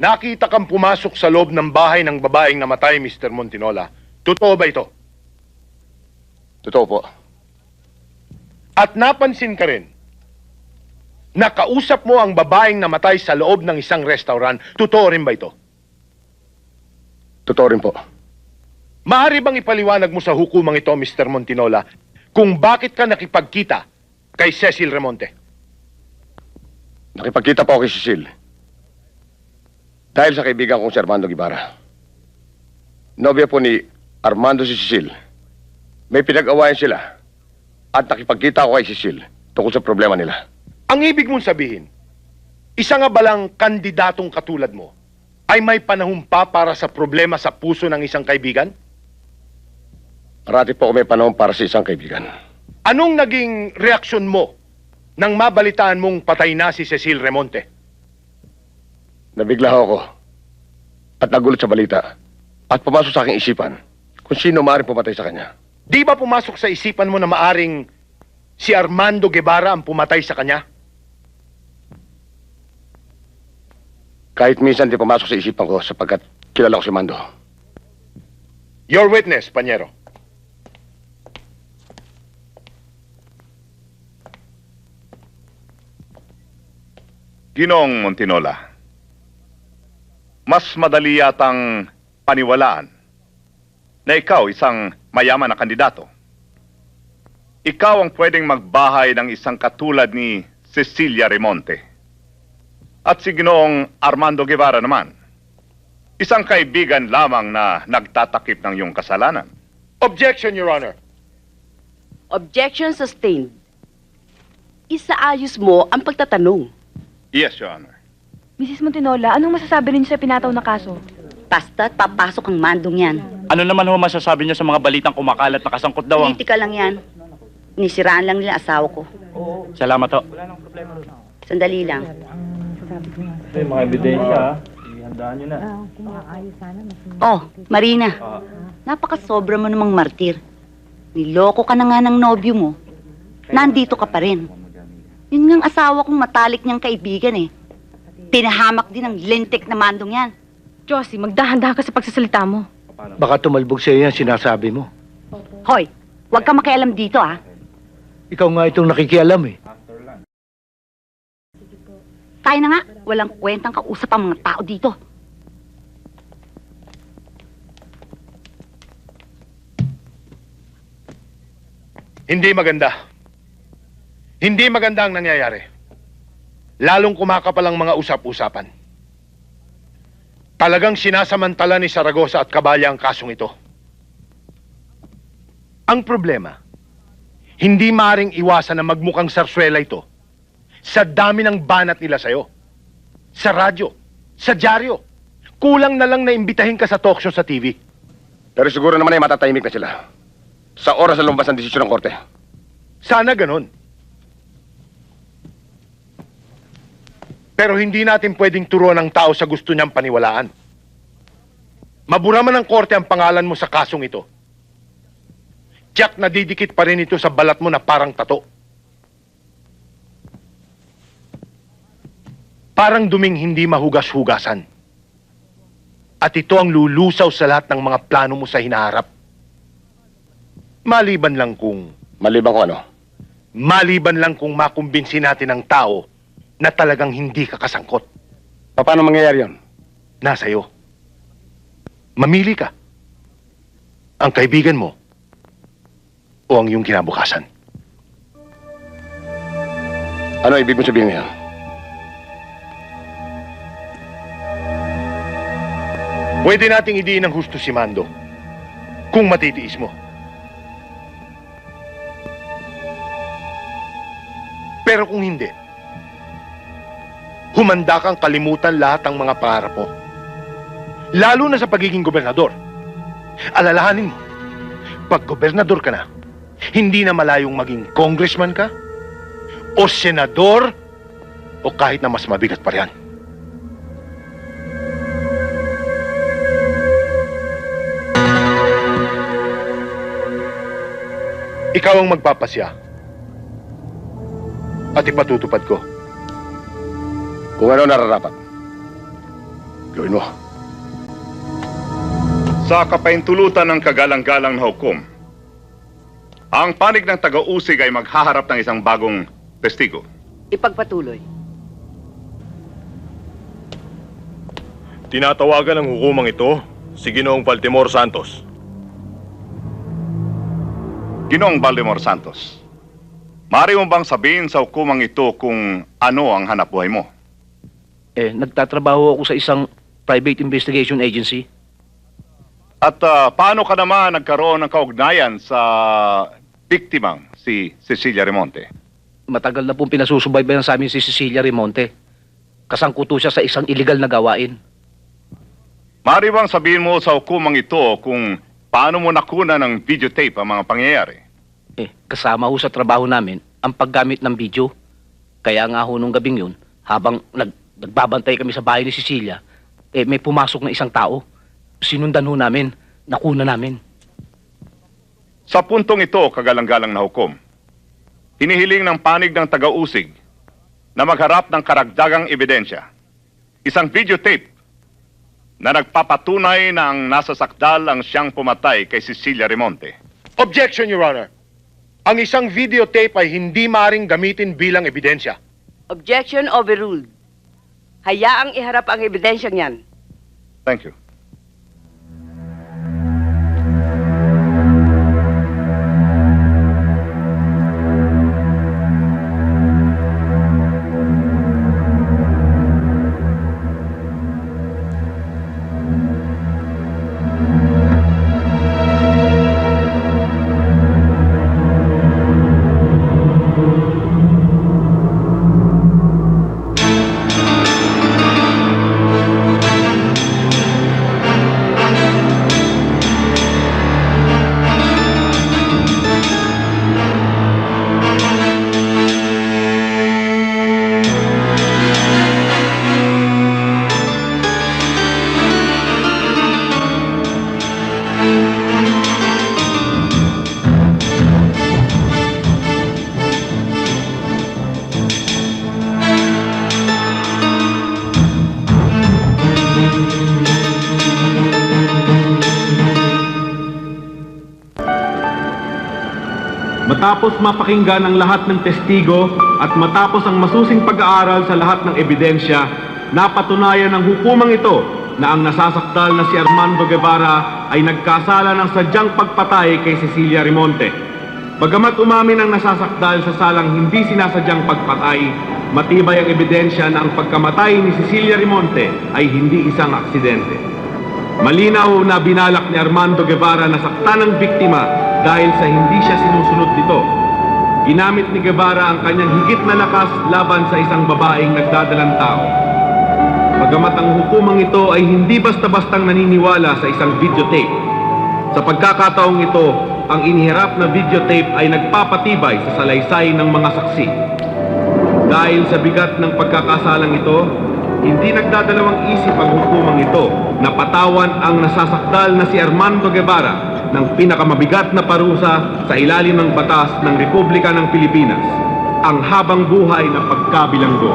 Nakita kang pumasok sa loob ng bahay ng babaeng namatay, Mr. Montinola. Totoo ba ito? Totoo po. At napansin ka rin, nakausap mo ang babaeng namatay sa loob ng isang restaurant. Totoo rin ba ito? Totoo rin po. Maaari bang ipaliwanag mo sa hukumang ito, Mr. Montinola, kung bakit ka nakipagkita kay Cecil Remonte? Nakipagkita po ako kay Cecil. Dahil sa kaibigan kong si Armando Guevara. Nobya po ni Armando si Cecil. May pinag-awayan sila. At nakipagkita ako kay Cecil tungkol sa problema nila. Ang ibig mong sabihin, isa nga balang kandidatong katulad mo ay may panahon pa para sa problema sa puso ng isang kaibigan? Marati po ako may panahon para sa isang kaibigan. Anong naging reaksyon mo nang mabalitaan mong patay na si Cecil Remonte? Nabigla ako at nagulat sa balita at pumasok sa aking isipan kung sino maaaring pumatay sa kanya. Di ba pumasok sa isipan mo na maaring si Armando Guevara ang pumatay sa kanya? Kahit minsan di pumasok sa isipan ko sapagkat kilala ko si Mando. Your witness, Panyero. Ginoong Montinola, mas madali yatang paniwalaan na ikaw isang mayaman na kandidato. Ikaw ang pwedeng magbahay ng isang katulad ni Cecilia Remonte. At si Ginoong Armando Guevara naman, isang kaibigan lamang na nagtatakip ng iyong kasalanan. Objection, Your Honor. Objection sustained. Isaayos mo ang pagtatanong. Yes, Your Honor. Mrs. Montinola, anong masasabi ninyo sa pinataw na kaso? Basta't papasok ang mandong yan. Ano naman ho masasabi niyo sa mga balitang kumakalat na kasangkot daw ang... Politika lang yan. Nisiraan lang nila asawa ko. Salamat ho. Sandali lang. May mga ebidensya, ihandaan niyo na. Oh, Marina. Napakasobra mo namang martir. Niloko ka na nga ng nobyo mo. Nandito ka pa rin. Yun ngang asawa kong matalik niyang kaibigan eh. Pinahamak din ng lintik na mandong yan. Josie, magdahan-dahan ka sa pagsasalita mo. Baka tumalbog sa'yo yan sinasabi mo. Hoy, huwag ka makialam dito ah. Ikaw nga itong nakikialam eh. Tayo na nga, walang kwentang kausap ang mga tao dito. Hindi maganda. Hindi maganda ang nangyayari. Lalong kumakapal ang mga usap-usapan. Talagang sinasamantala ni Saragosa at Kabaya ang kasong ito. Ang problema, hindi maring iwasan na magmukhang sarswela ito sa dami ng banat nila sa'yo. Sa radyo, sa dyaryo. Kulang na lang na imbitahin ka sa talk show sa TV. Pero siguro naman ay matatahimik na sila. Sa oras na lumabas ang desisyon ng korte. Sana ganun. Pero hindi natin pwedeng turuan ng tao sa gusto niyang paniwalaan. Mabura man ng korte ang pangalan mo sa kasong ito. Tiyak na didikit pa rin ito sa balat mo na parang tato. Parang duming hindi mahugas-hugasan. At ito ang lulusaw sa lahat ng mga plano mo sa hinaharap. Maliban lang kung... Maliban ko ano? Maliban lang kung makumbinsi natin ang tao na talagang hindi ka kasangkot. Paano mangyayari yun? Nasa iyo. Mamili ka. Ang kaibigan mo o ang iyong kinabukasan. Ano ibig mo sabihin niyan? Pwede nating idiin ng husto si Mando kung matitiis mo. Pero kung hindi, humanda kang kalimutan lahat ng mga pangarap mo. Lalo na sa pagiging gobernador. Alalahanin mo, pag gobernador ka na, hindi na malayong maging congressman ka, o senador, o kahit na mas mabigat pa riyan. Ikaw ang magpapasya. At ipatutupad ko. Kung ano nararapat, gawin mo. Sa kapaintulutan ng kagalang-galang na hukom, ang panig ng taga-usig ay maghaharap ng isang bagong testigo. Ipagpatuloy. Tinatawagan ng hukumang ito si Ginoong Baltimore Santos. Ginoong Baltimore Santos, maaari mo bang sabihin sa hukumang ito kung ano ang hanapbuhay mo? Nagtatrabaho ako sa isang private investigation agency. At paano ka naman nagkaroon ng kaugnayan sa biktimang si Cecilia Remonte? Matagal na pong pinasusubaybayan sa amin si Cecilia Remonte. Kasangkuto siya sa isang illegal na gawain. Maaari bang sabihin mo sa hukumang ito kung paano mo nakuna ng videotape ang mga pangyayari? Kasama ho sa trabaho namin ang paggamit ng video. Kaya nga ho nung gabing yun, habang nagbabantay kami sa bahay ni Cecilia, may pumasok na isang tao. Sinundan ho namin, nakuna namin. Sa puntong ito, kagalang-galang na hukom, hinihiling ng panig ng taga-usig na magharap ng karagdagang ebidensya. Isang videotape na nagpapatunay na ang nasa sakdal ang siyang pumatay kay Cecilia Remonte. Objection, Your Honor. Ang isang videotape ay hindi maaring gamitin bilang ebidensya. Objection overruled. Hayaang iharap ang ebidensyang yan. Thank you. Matapos mapakinggan ang lahat ng testigo at matapos ang masusing pag-aaral sa lahat ng ebidensya, napatunayan ng hukumang ito na ang nasasakdal na si Armando Guevara ay nagkasala ng sadyang pagpatay kay Cecilia Rimonte. Bagamat umamin ang nasasakdal sa salang hindi sinasadyang pagpatay, matibay ang ebidensya na ang pagkamatay ni Cecilia Rimonte ay hindi isang aksidente. Malinaw na binalak ni Armando Guevara na saktan ang biktima dahil sa hindi siya sinusunod nito. Ginamit ni Guevara ang kanyang higit na lakas laban sa isang babaeng nagdadalang tao. Bagamat ang hukumang ito ay hindi basta-bastang naniniwala sa isang videotape. Sa pagkakataong ito, ang inihirap na videotape ay nagpapatibay sa salaysay ng mga saksi. Dahil sa bigat ng pagkakasalang ito, hindi nagdadalawang isip ang hukumang ito na patawan ang nasasakdal na si Armando Guevara ng pinakamabigat na parusa sa ilalim ng batas ng Republika ng Pilipinas, ang habang buhay na pagkabilanggo.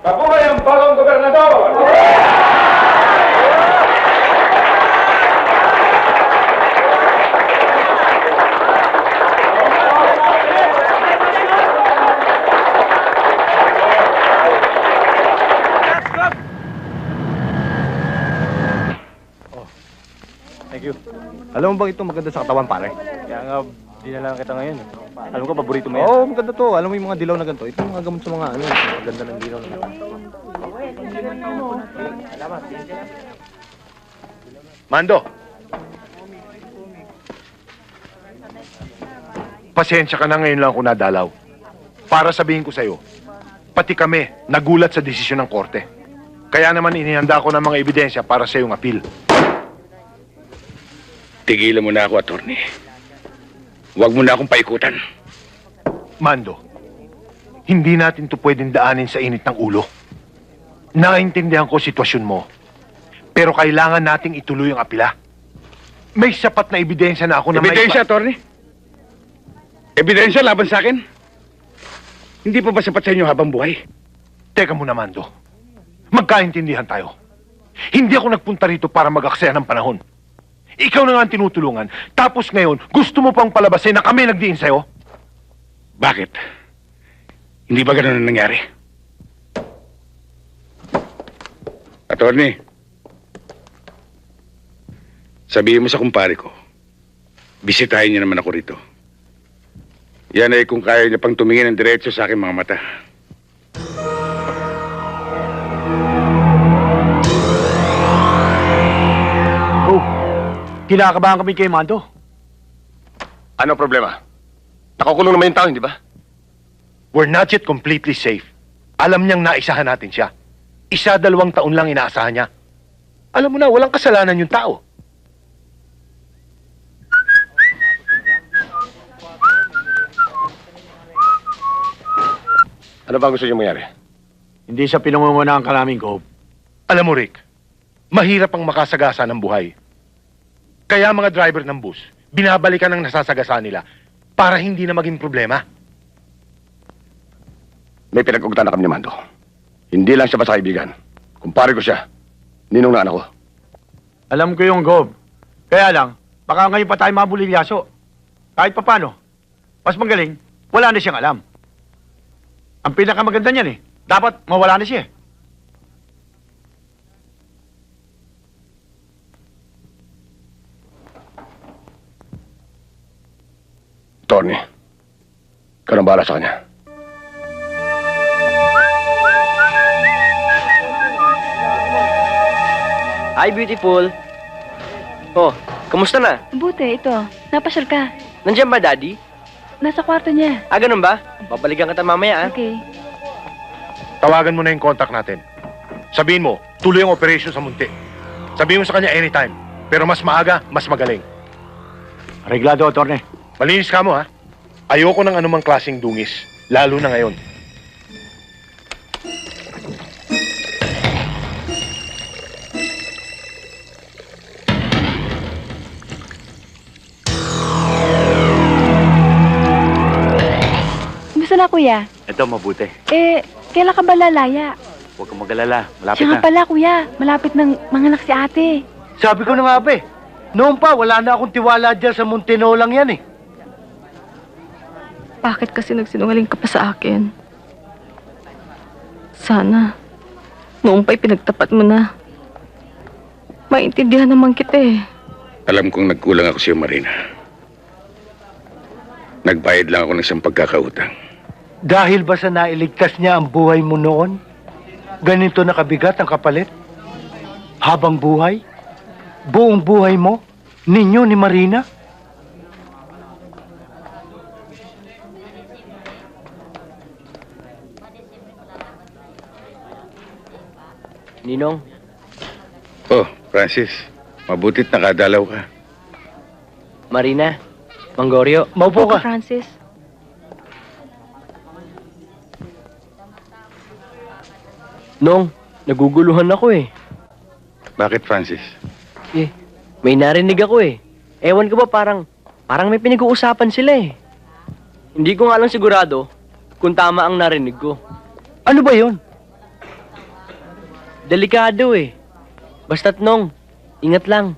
Mabuhay ang bagong gobernador! Thank you. Alam mo bang ito maganda sa katawan, pare? Kaya nga, dinala kita ngayon. Alam ko, paborito mo yan. Oo, maganda to. Alam mo yung mga dilaw na ganito. Ito yung mga gamot sa mga ano. Maganda ng dilaw na ganito. Mando! Pasensya ka na ngayon lang ako nadalaw. Para sabihin ko sa'yo, pati kami nagulat sa desisyon ng korte. Kaya naman inihanda ko ng mga ebidensya para sa iyong appeal. Tigilan mo na ako, attorney. Huwag mo na akong paikutan. Mando, hindi natin to pwedeng daanin sa init ng ulo. Naintindihan ko sitwasyon mo. Pero kailangan nating ituloy ang apila. May sapat na ebidensya na ako na Ebidensya, attorney? Ebidensya laban sa akin? Hindi pa ba sapat sa inyo habang buhay? Teka muna, Mando. Magkaintindihan tayo. Hindi ako nagpunta rito para mag-aksaya ng panahon. Ikaw na nga ang tinutulungan. Tapos ngayon, gusto mo pang palabasin na kami nagdiin sa'yo? Bakit? Hindi ba ganun ang nangyari? Attorney, sabihin mo sa kumpare ko, bisitahin niya naman ako rito. Yan ay kung kaya niya pang tumingin ng diretso sa aking mga mata. Kinakabahan kami kay Mando. Ano problema? Nakakulong naman yung tao, hindi ba? We're not yet completely safe. Alam niyang naisahan natin siya. 1-2 taon lang inaasahan niya. Alam mo na, walang kasalanan yung tao. Ano ba gusto niyo mangyari? Hindi siya pinangungunahan ka namin, Gob. Alam mo, Rick, mahirap ang makasagasa ng buhay. Kaya mga driver ng bus, binabalikan ang nasasagasa nila para hindi na maging problema. May pinag-ugutan na kami ni Mando. Hindi lang siya basta kaibigan. Kumpare ko siya. Ninong na anak ko. Alam ko yung Gob. Kaya lang, Baka ngayon pa tayo mabulilyaso. Kahit papano, mas magaling, wala na siyang alam. Ang pinakamaganda niyan eh, dapat mawala na siya. Tony, ikaw nang bahala sa kanya. Hi, beautiful. Oh, kamusta na? Buti, ito. Napasyal ka. Nandiyan ba, Daddy? Nasa kwarto niya. Ah, ganun ba? Babalikan kita mamaya, ah. Okay. Tawagan mo na yung contact natin. Sabihin mo, tuloy ang operation sa Munti. Sabihin mo sa kanya anytime. Pero mas maaga, mas magaling. Reglado, Atty. Malinis ka mo, ha? Ayoko ng anumang klaseng dungis. Lalo na ngayon. Gusto na, kuya. Ito, mabuti. Kailan ka ba lalaya? Huwag kang mag-alala. Malapit Siya nga na. pala, kuya. Malapit ng manganak si ate. Sabi ko na nga ba eh. Noon pa, wala na akong tiwala dyan sa Montino lang yan eh. Bakit kasi nagsinungaling ka pa sa akin? Sana, noong pa'y pinagtapat mo na. Maintindihan naman kita eh. Alam kong nagkulang ako sa iyo, Marina. Nagbayad lang ako ng isang pagkakautang. Dahil ba sa nailigtas niya ang buhay mo noon? Ganito na kabigat ang kapalit? Habang buhay? Buong buhay mo? Ninyo ni Marina? Ninong, Oh, Francis. Mabutit nakadalaw ka. Marina, Manggorio. Maupo ka. Francis. Nong, naguguluhan ako eh. Bakit, Francis? May narinig ako eh. Ewan ko ba parang may pinag-uusapan sila eh. Hindi ko nga lang sigurado kung tama ang narinig ko. Ano ba yun? Delikado eh. Basta't Nong, ingat lang.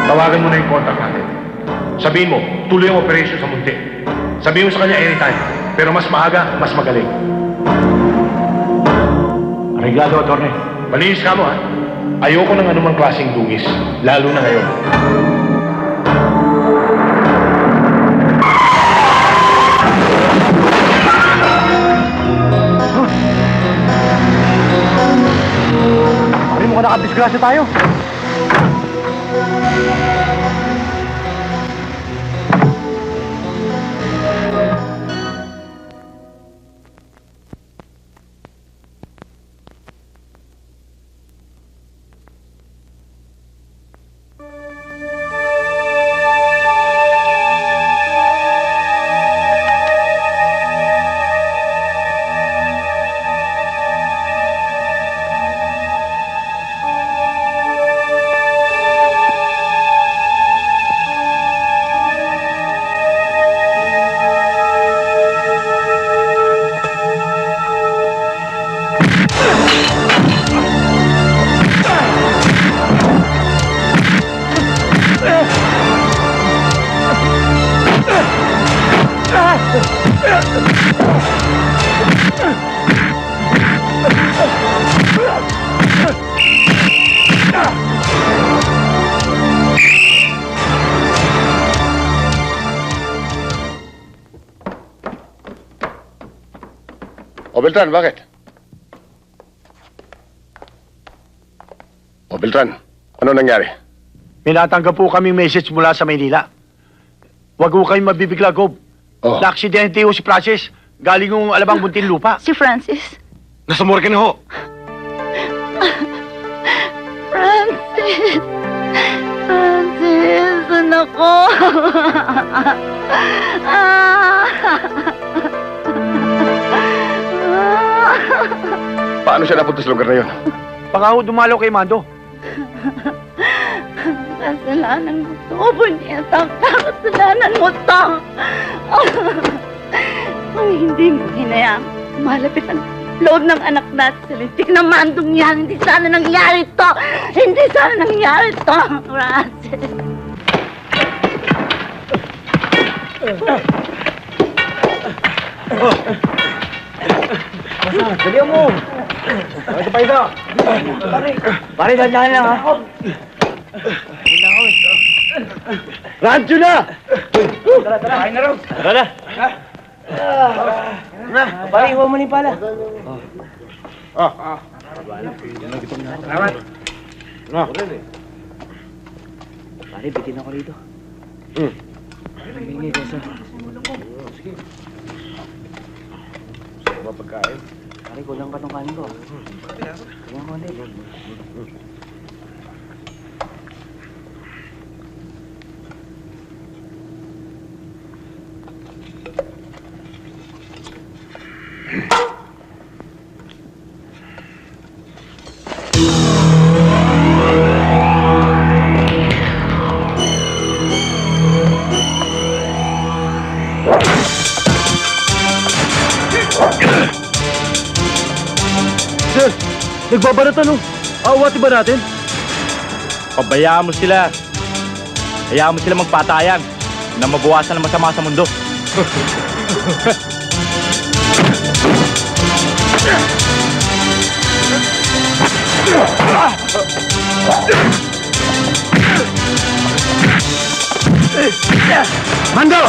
Tawagan mo na yung contact natin. Sabihin mo, tuloy ang operation sa Munti. Sabihin mo sa kanya anytime. Pero mas maaga, mas magaling. Reglado, Atty. Malinis ka mo, ha? Ayoko ng anumang klaseng dungis. Lalo na ngayon. Sabi mo ka nakadisgrasya tayo. O Beltran, bakit? O Beltran, ano nangyari? May natanggap po kami message mula sa Maynila. Huwag po kayong mabibigla, Gob. Oh. Na-aksidente ho si Francis. Galing yung Alabang Muntinlupa. Si Francis. Nasa morgue na ho. Francis! Francis, anak ko! Paano siya napunta sa lugar na yun? Baka ho dumalaw kay Mando. Kasalanan mo to, Bonieta. Kasalanan mo to. Kung hindi mo hinayang malapit ang loob ng anak natin sa lintik na mandong yan, hindi sana nangyari to. Hindi sana nangyari to, Francis. Dali mo! Ito pa ito! Pare, dandahan lang ha! Rancho na! Tara, tara! Kain na raw! Tara na! Pare, iwan mo ni pala. Salamat! Pare, bitin ako rito. Humingi ko sa... Sige. Ba pagkain? Pare, kulang pa tong kanin ko. Kulang ko ulit. Sir, nagbabaratan oh. Aawati ba natin? Pabayaan mo sila. Hayaan mo sila magpatayan na mabawasan ang masama sa mundo. Mando!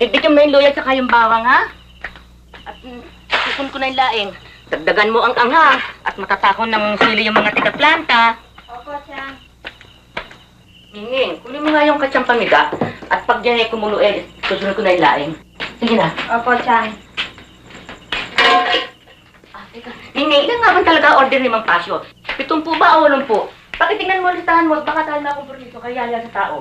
Bigyan mo yung luya at yung bawang, ha? At sipon ko na yung laing. Dagdagan mo ang anghang at matatakon ng sili yung mga tiga-planta. Opo, siya. Minging, kunin mo nga yung katsang pamiga at pag dyan ay kumulo susunod ko na yung laing. Sige na. Opo, siya. Minging, ilan nga ba talaga order ni Mang Pasyo? 7 ba o 8? Pakitingnan mo, listahan mo, baka tayo na akong permiso, kaya yan sa tao.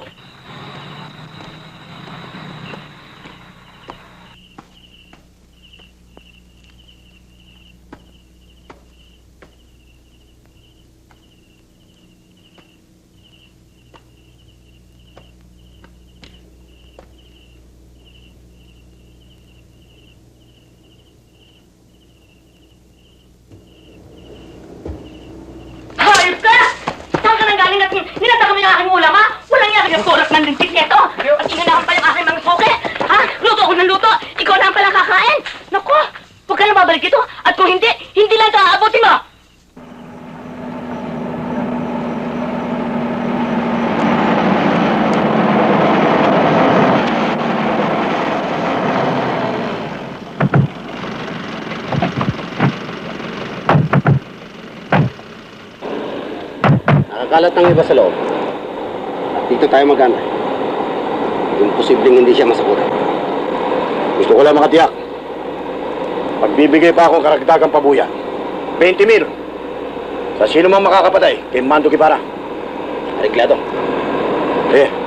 Kakalat ng iba sa loob. Dito tayo magantay. Imposibleng hindi siya masakutan. Gusto ko lang makatiyak. Pagbibigay pa ako ng karagdagang pabuya. 20,000. Sa sino mang makakapatay, kay Mando Kipara. Ariglado. Eh.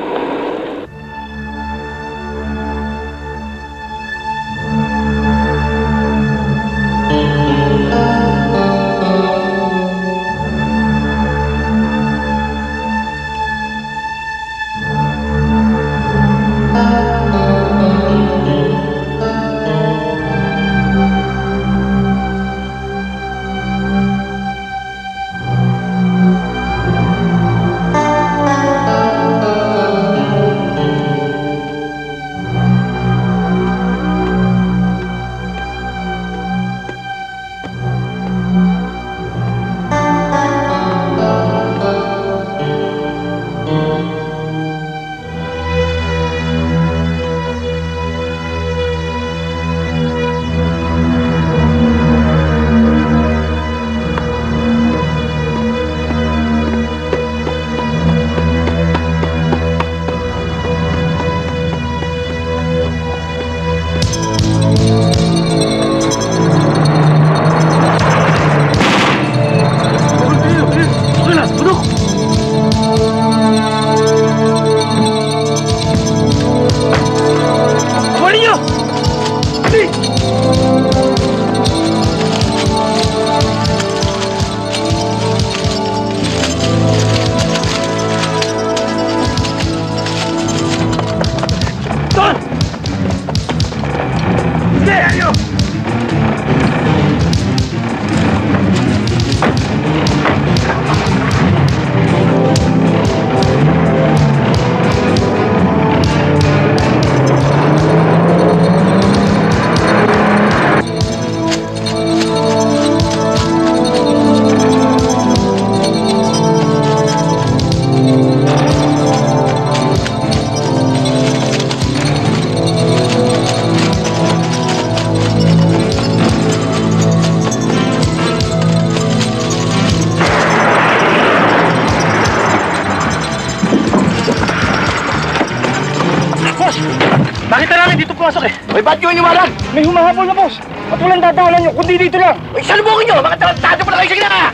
Nakita namin dito pumasok eh. May ba't yun iwanan? May humahabol na, boss. At walang dadaanan nyo, kundi dito lang. Ay, salubungin nyo! Mga tarantado pa na kayo! Sige na!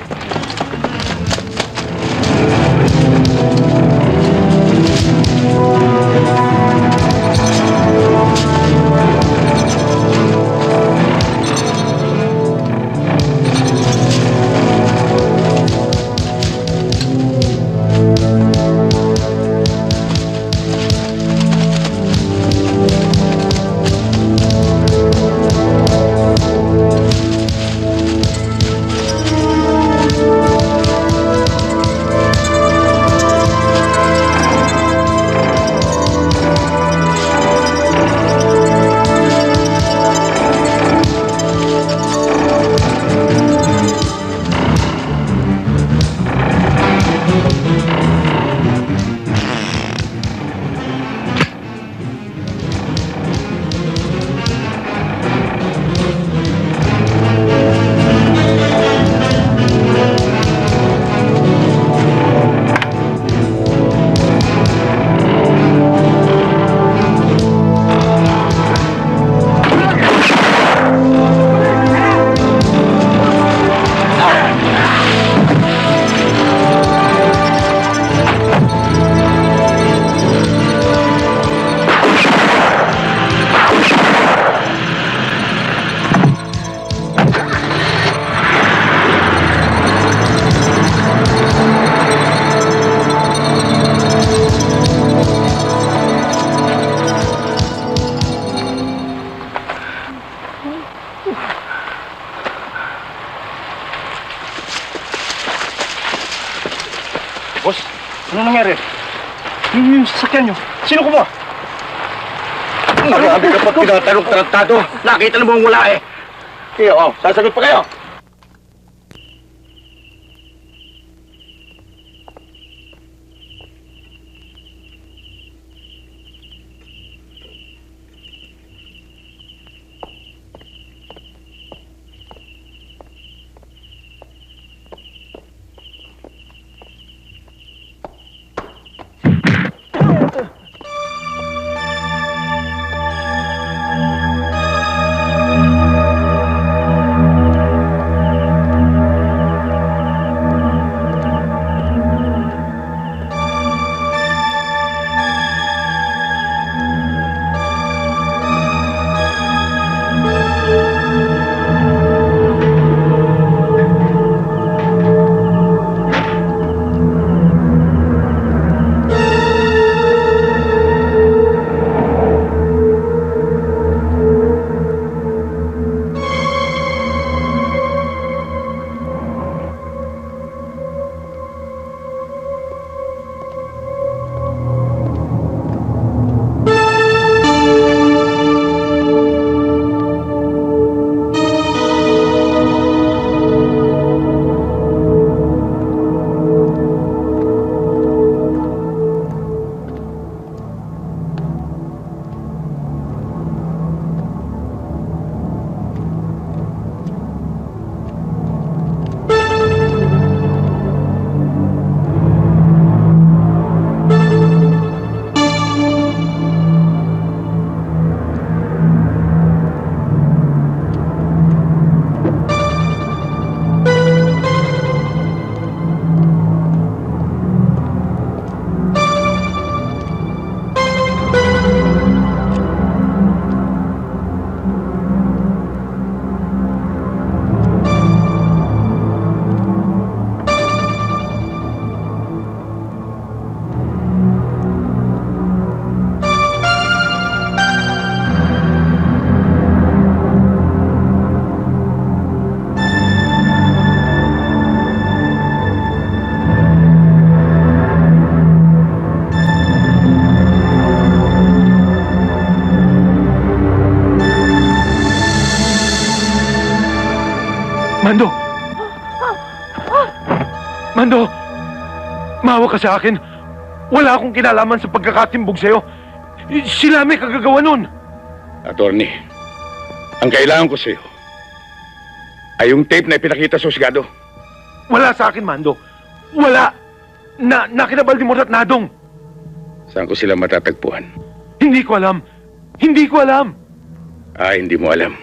Boss, ano nangyari? Yung sasakyan nyo. Sino ko ba? Marami ka pa tinatanong tarantado. Nakita na mo ang wala eh. Kaya, sasagot pa kayo. Mando, maawa ka sa akin. Wala akong kinalaman sa pagkakatimbog sa'yo. Sila may kagagawa nun. Attorney, ang kailangan ko sa'yo ay yung tape na ipinakita sa husgado. Wala sa akin, Mando. Wala. Nakina Baldimor at Nadong. Saan ko sila matatagpuan? Hindi ko alam. Hindi ko alam. Hindi mo alam.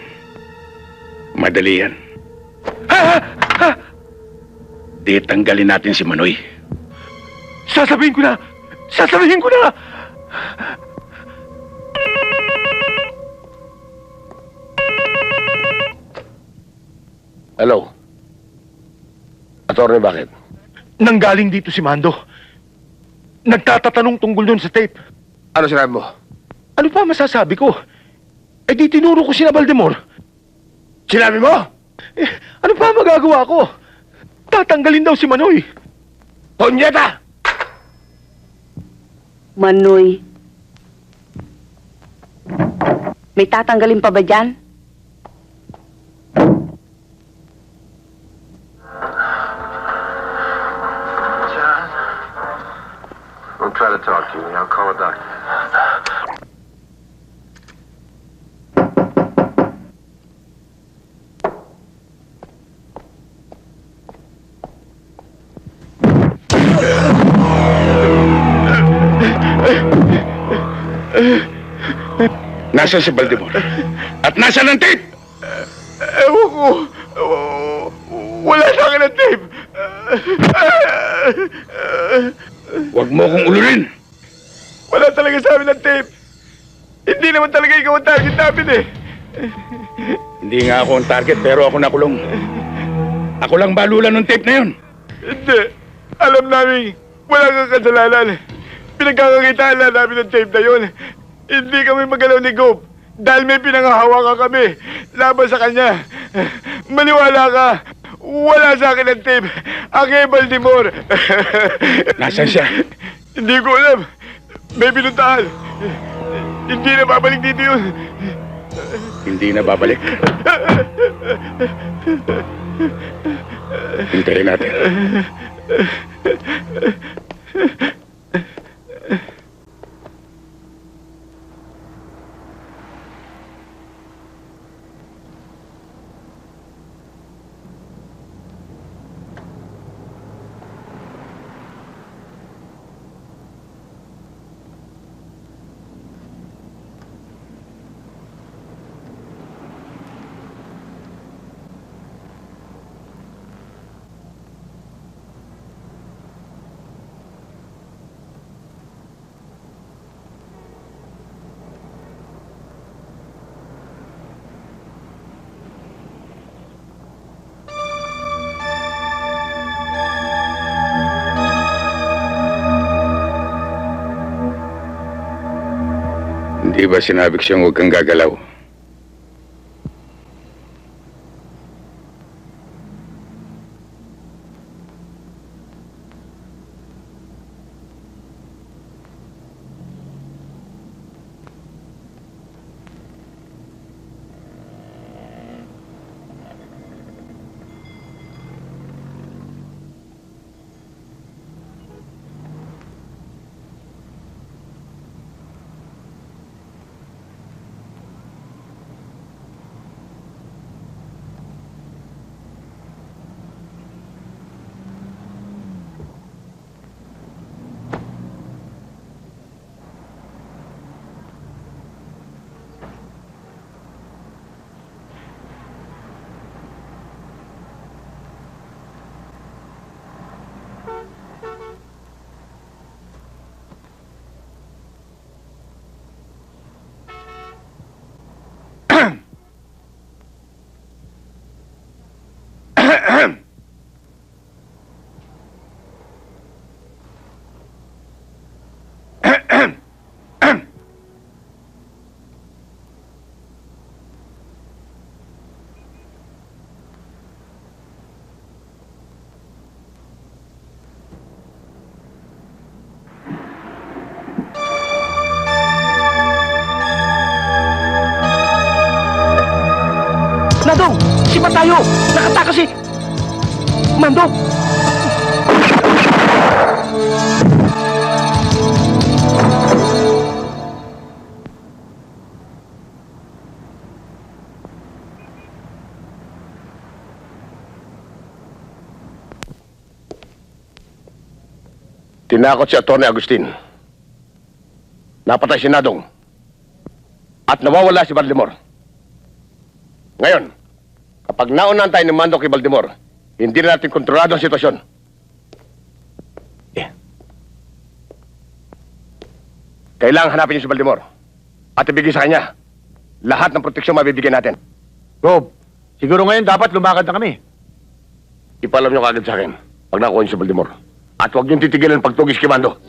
Madali yan. Di tanggalin natin si Manoy. Sasabihin ko na! Sasabihin ko na! Hello? Attorney, bakit? Nanggaling dito si Mando. Nagtatatanong tungkol doon sa tape. Ano sinabi mo? Ano pa masasabi ko? Eh di tinuro ko sina Baldemor. Sinabi mo? Ano pa magagawa ko? Tatanggalin daw si Manoy. Ponyeta! Manoy. May tatanggalin pa ba dyan? I'll try to talk to you. I'll call a doctor. Nasaan si Baldemor? At nasaan ang tape? Ewan ko. Wala sa akin ang tape. Huwag mo akong ulurin. Wala talaga sa amin ang tape. Hindi naman talaga ikaw ang target namin eh. Hindi nga ako ang target pero ako nakulong. Ako lang balulan ng tape na yun. Hindi. Alam namin, wala kang kasalanan. Pinagkakakitaan lang namin ang tape na yun. Hindi kami magalaw ni Gob dahil may pinangahawakan kami laban sa kanya. Maniwala ka, wala sa akin ang tape. Ang kay Baldemor. Nasaan siya? Hindi ko alam. May pinuntahan. Hindi na babalik dito yun. Hindi na babalik. Hintayin natin. Hindi ba sinabi ko siyang huwag kang gagalaw? Mandong! Sipa tayo! Nakatakas si... Mandong! Tinakot si Atty. Agustin. Napatay si Nadong. At nawawala si Baldemor. Ngayon, kapag naunahan tayo ng mando kay Baldemor, hindi na natin kontrolado ang sitwasyon. Kailangan hanapin niyo si Baldemor at ibigay sa kanya lahat ng proteksyon mabibigyan natin. Rob, siguro ngayon dapat lumakad na kami. Ipalam niyo kagad sa akin pag nakuha niyo si Baldemor. At huwag niyong titigilan ang pagtugis kay Mando.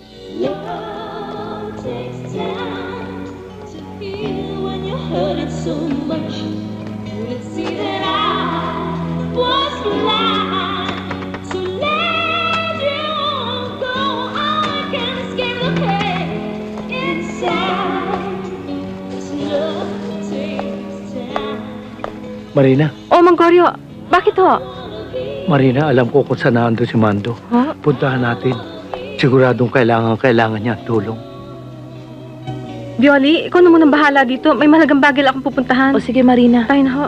Marina, Oh, Manggorio, bakit ho? Marina, alam ko kung saan nandun si Mando. Huh? Puntahan natin. Siguradong kailangan niya ang tulong. Bioli, ikaw na munang bahala dito. May mahalagang bagay lang akong pupuntahan. O sige, Marina. Tayo na ho.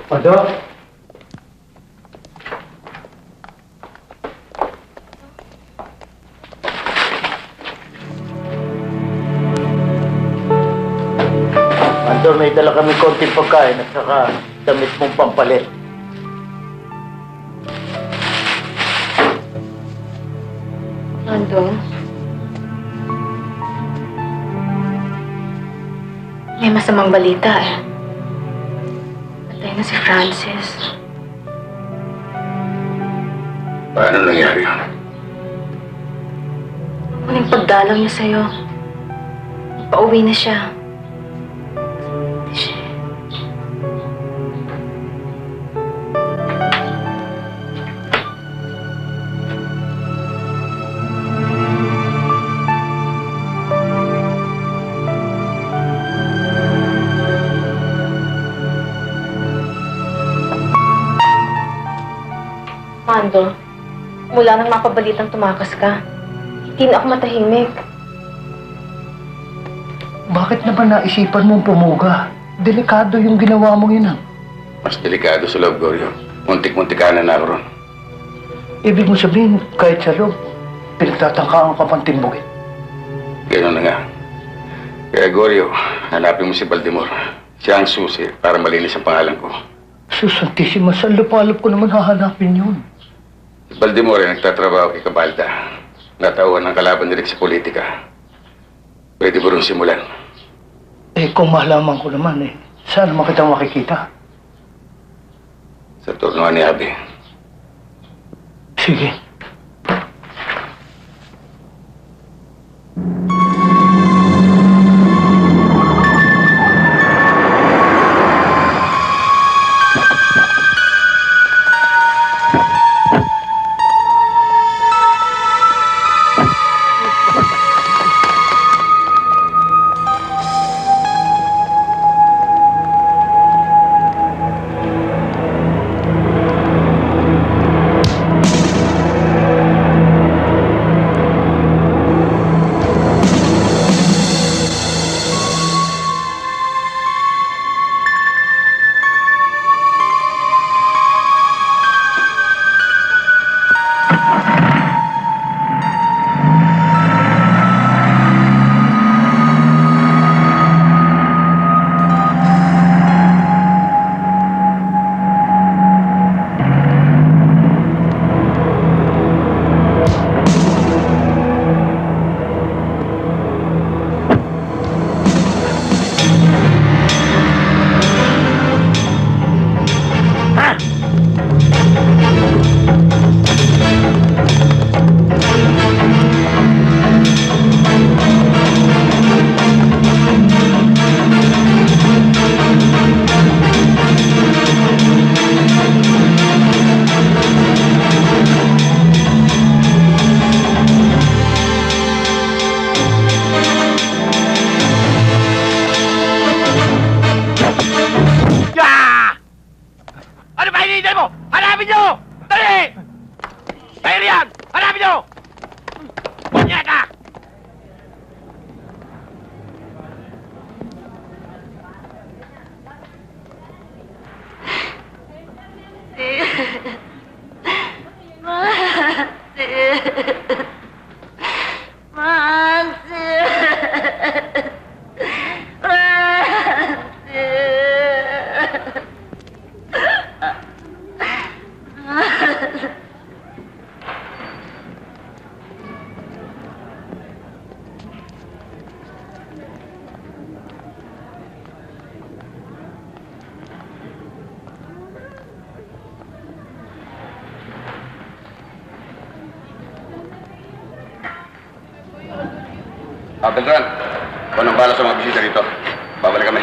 Mando? Mando, may dala kami konting pagkain at saka damit mong pampalit. Mando? May masamang balita eh. Patay na si Francis. Paano nangyari yun? Muling pagdalaw niya sa'yo. Pauwi na siya. Mando, mula nang mapabalitang tumakas ka, hindi na ako matahimik. Bakit naman naisipan mong pumuga? Delikado yung ginawa mong yun. Mas delikado sa loob, Goryo. Muntik-muntikanan na ako ron. Ibig mo sabihin, kahit sa loob, pinagtatangkaan ka pang timbugin. Gano'n na nga. Kaya, Goryo, hanapin mo si Baldemor. Siya ang susi para malinis ang pangalan ko. Susantisima, saan lupalop ko naman hahanapin yun? Si Baldemor ay nagtatrabaho kay Cabalda. Natauhan ng kalaban ni Rick sa politika. Pwede mo rin simulan. Eh, kung malaman ko naman eh, saan naman kitang makikita? Sa turnuan ni Abby. Sige. Beltran, ikaw nang bala sa mga bisita dito. Babalik kami.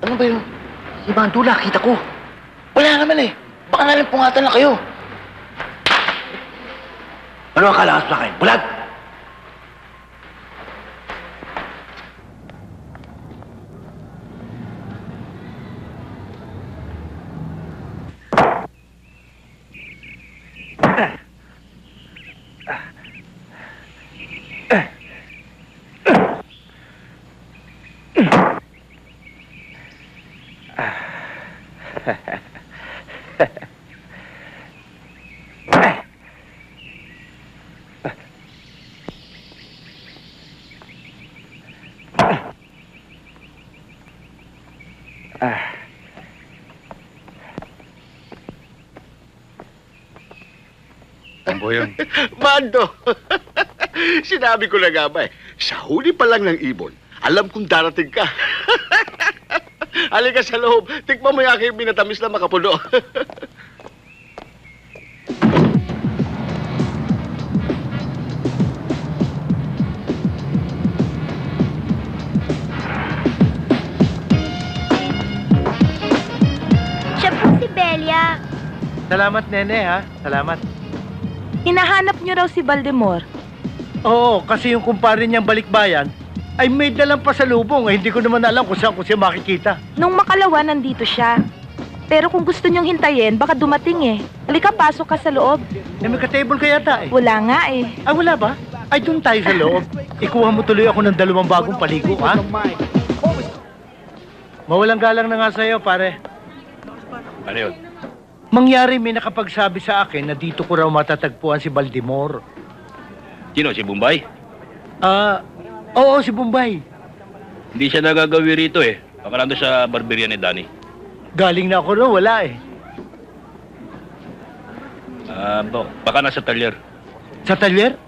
Ano ba yun? Si Mando, nakita ko. Wala naman eh. Baka nalang pungatan na kayo. Ano akala ka sa akin? Bulag! Boyong. Mando! Sinabi ko na nga ba eh, sa huli pa lang ng ibon, alam kong darating ka. Halika sa loob, tikman mo yung aking minatamis na makapuno. Siya po si Belia. Salamat, Nene, ha? Salamat. Hinahanap niyo raw si Baldemor. Oo, kasi yung kumpare niyang balikbayan ay may dalang pasalubong. Hindi ko naman alam kung saan ko siya makikita. Nung makalawa, nandito siya. Pero kung gusto niyong hintayin, baka dumating eh. Halika, pasok ka sa loob. Eh, may ka-table kaya ta eh. Wala nga eh. Ay, wala ba? Ay, doon tayo sa loob. Ikuha mo tuloy ako ng 2 bagong paligo, ha? Mawalang galang na nga sa'yo, pare. Ano yun? Mangyari may nakapagsabi sa akin na dito ko raw matatagpuan si Baldemor. Sino? Si Bombay? Oo, si Bombay. Hindi siya nagagawi rito eh. Baka nandun sa barberia ni Danny. Galing na ako raw, wala eh. Baka nasa talyer. Sa talyer?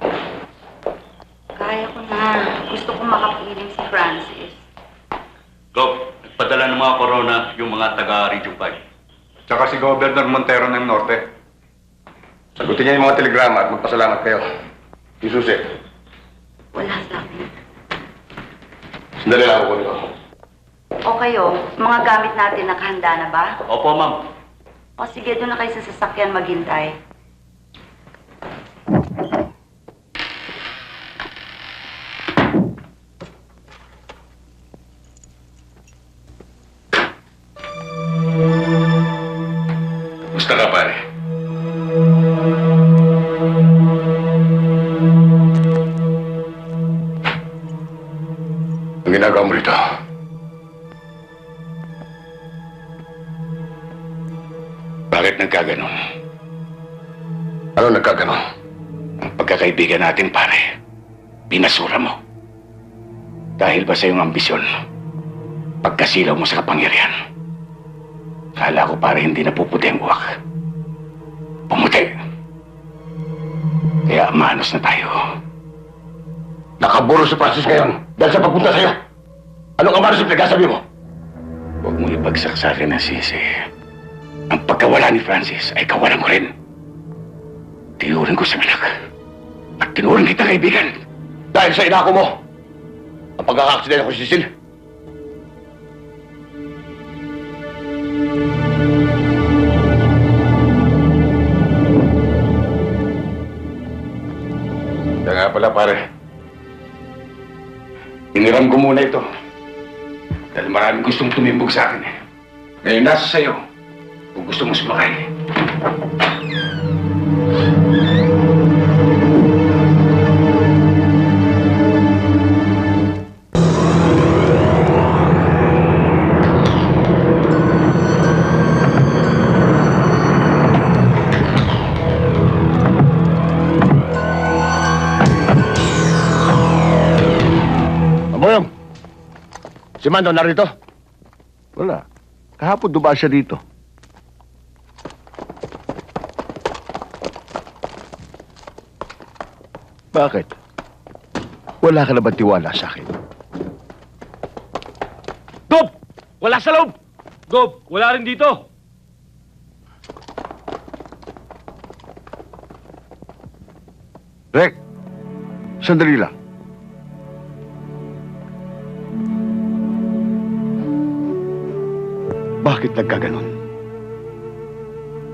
Kaya ko na. Gusto ko makapiling si Francis. Gov, nagpadala ng mga corona yung mga taga-Region 5. Tsaka si Governor Montero ng Norte. Sagutin niya yung mga telegrama at magpasalamat kayo. Si Susi. Wala sa akin. Sandali lang ako nito. O kayo, mga gamit natin nakahanda na ba? Opo, ma'am. O sige, doon na kayo sa sasakyan maghintay. Gusto ka, pare? Ang ginagawa mo rito? Bakit nagkaganon? Ano nagkaganon? Ang pagkakaibigan natin, pare. Binasura mo. Dahil ba sa iyong ambisyon? Pagkasilaw mo sa kapangyarihan? Kala ko pare hindi napuputi ang uwak. Pumuti. Kaya manos na tayo. Nakaburo si Francis ngayon dahil sa pagpunta sa'yo. Anong amanos yung pinagsasabi mo? Huwag mo ipagsaksakin na sisi. Ang pagkawala ni Francis ay kawalan ko rin. Tiyo tinuring ko sa anak. At tinuring kita kaibigan. Dahil sa inako mo, ang pagkakaaksidente ko si Cecil. Kaya nga pala pare, iniram ko muna ito. Dahil maraming gustong tumimbog sa akin. Ngayon nasa sa'yo kung gusto mo sumakay. Boyong, si Mando narito? Wala. Kahapon dumaan siya dito. Bakit? Wala ka na ba tiwala sa akin? Gob! Wala sa loob! Gob, wala rin dito! Rek, sandali lang. Bakit nagkaganon?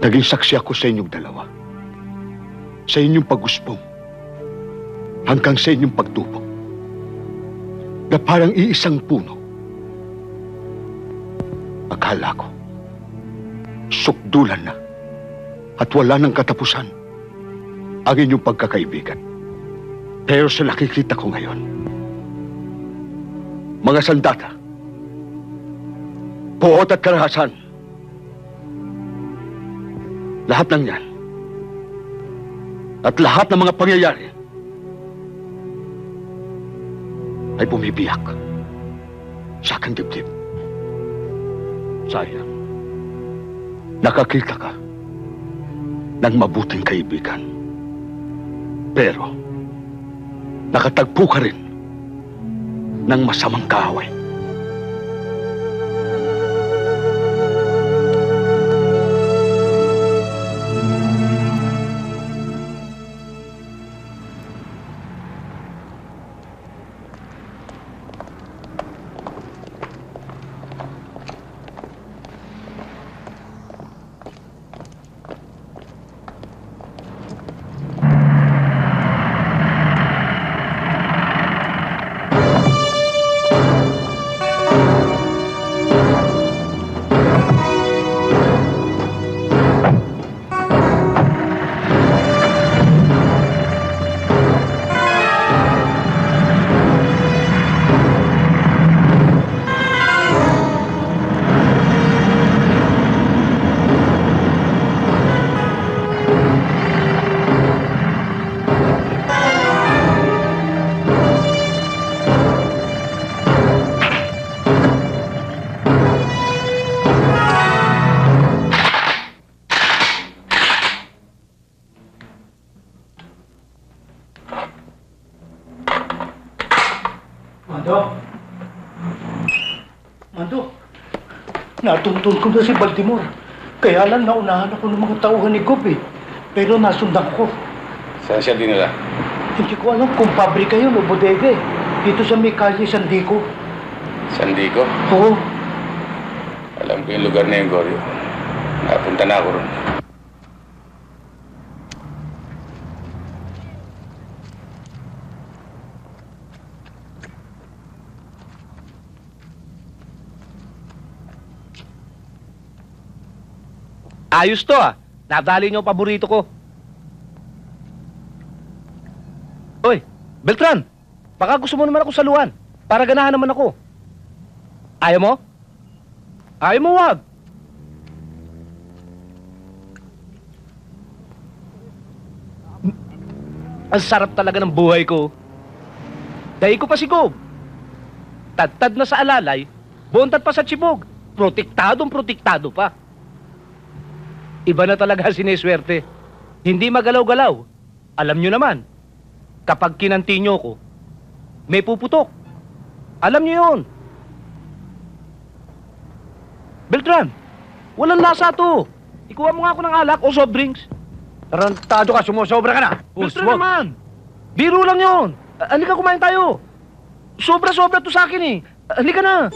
Naging saksi ako sa inyong dalawa. Sa inyong pag-usbong. Hanggang sa inyong pagtupok. Na parang iisang puno. Akala ko, sukdulan na at wala nang katapusan ang inyong pagkakaibigan. Pero sa nakikita ko ngayon, mga sandata, puot at karahasan. Lahat ng yan. At lahat ng mga pangyayari ay bumibiyak sa aking dibdib. Sayang. Nakakita ka ng mabuting kaibigan. Pero nakatagpo ka rin ng masamang kaaway. Natuntun ko na si Baltimore. Kaya lang naunahan ako ng mga tauhan ni Gob eh. Pero nasundan ko. Saan siya dinala? Hindi ko alam kung pabrika yun o bodega eh. Dito sa may kalye San Diego. San Diego? Oo. Alam ko yung lugar na yung Goryo. Napunta na ako ron. Ayos to ah. Nadali niyo ang paborito ko. Oy, Beltran. Baka gusto mo naman ako saluhan. Para ganahan naman ako. Ayaw mo? Ayaw mo, wag. Ang sarap talaga ng buhay ko. Dahil ko pa si Gob. Tad-tad na sa alalay, buntad pa sa tsibog. Protektado pa. Iba na talaga sineswerte. Hindi magalaw-galaw. Alam nyo naman, kapag kinanti nyo ko, may puputok. Alam nyo yun. Beltran, walang lasa to. Ikuha mo nga ako ng alak o soft drinks. Tarantado ka, sumusobra ka na. Gusto naman. Biro lang yun. Halika, kumain tayo. Sobra-sobra to sa akin eh. Halika na.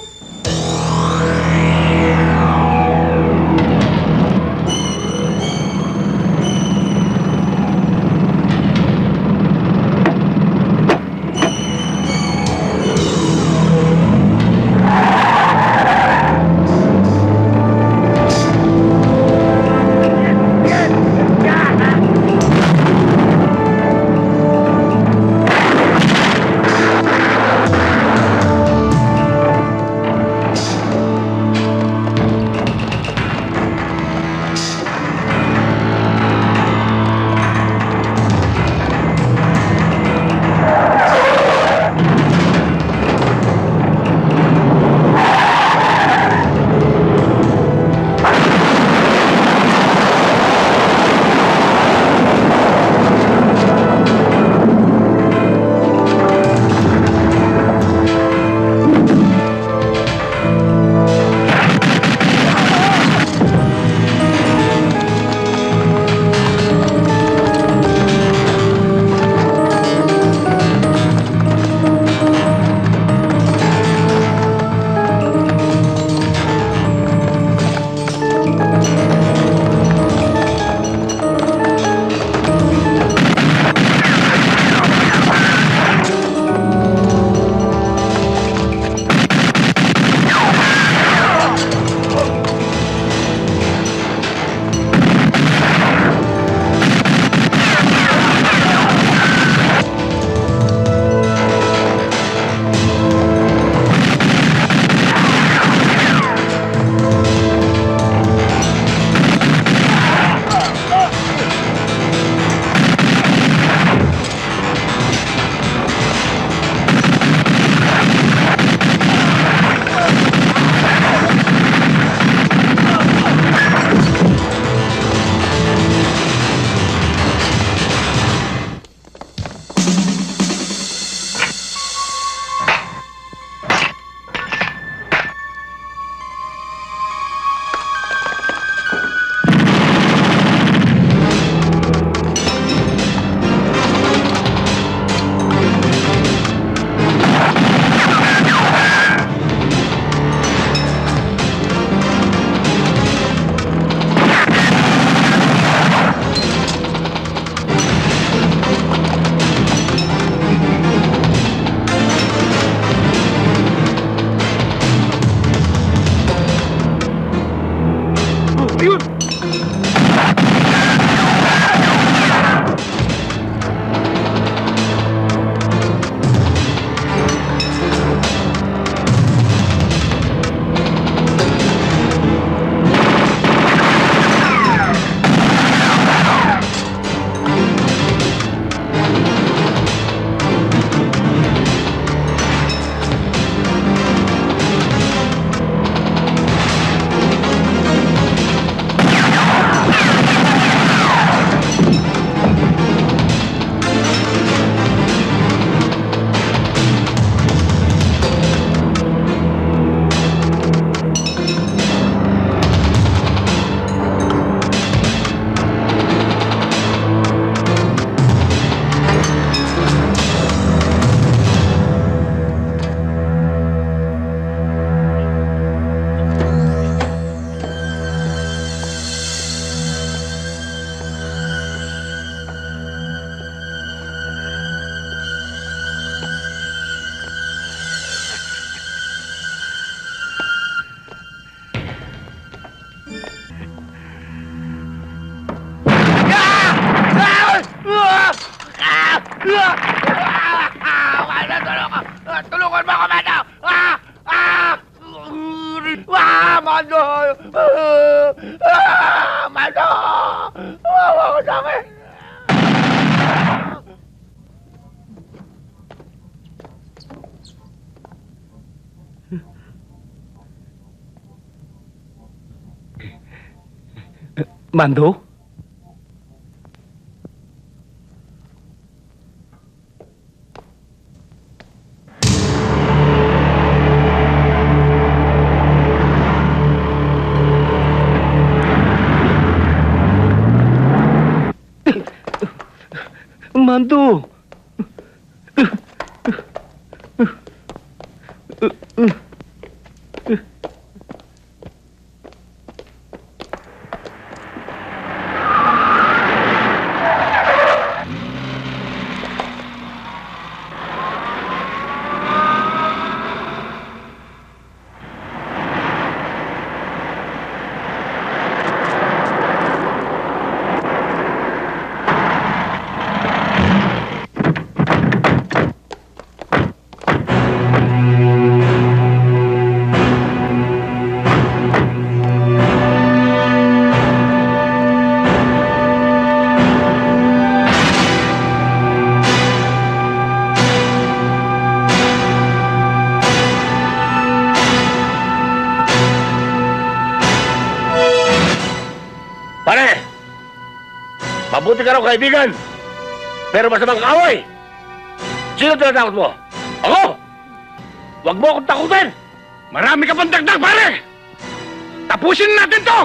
Tulungan mo ako, Mando! Mando! Mando! Wawa ko sa akin! Mando? Mando! Pare! Mabuti ka raw kaibigan! Pero masamang kaaway! Sino tinatakot mo? Ako! Huwag mo akong takutin! Marami ka pang dagdag, pare! Tapusin natin to!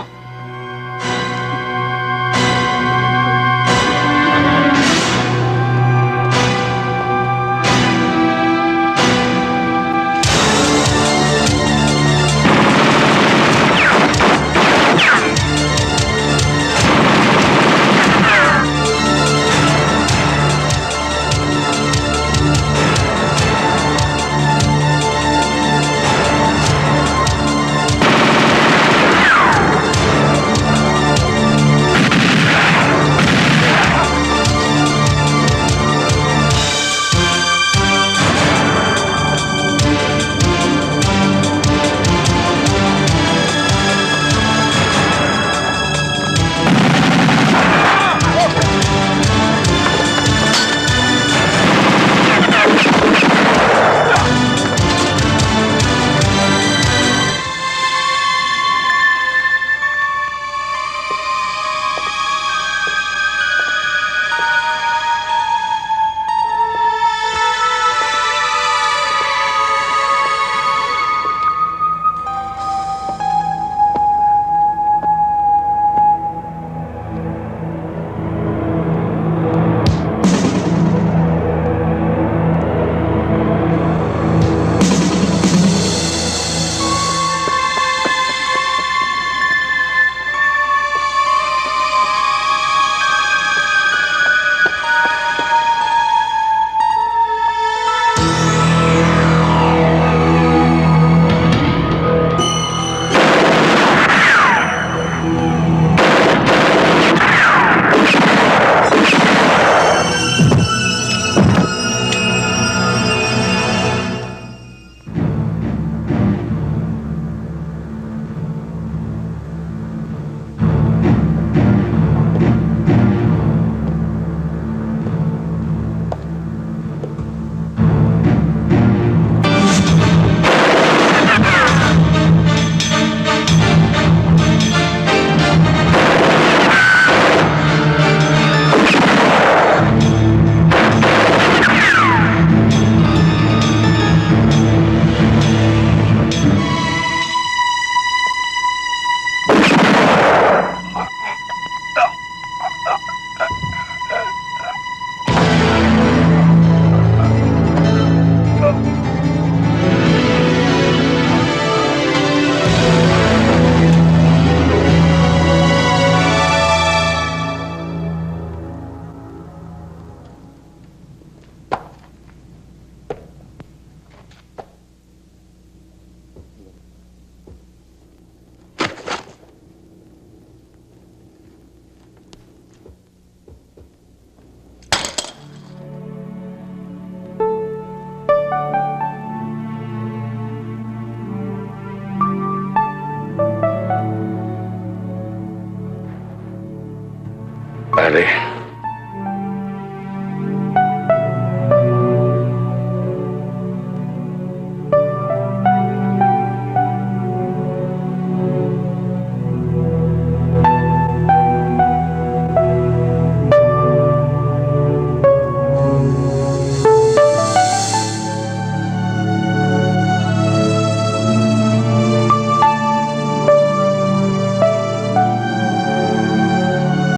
Pare,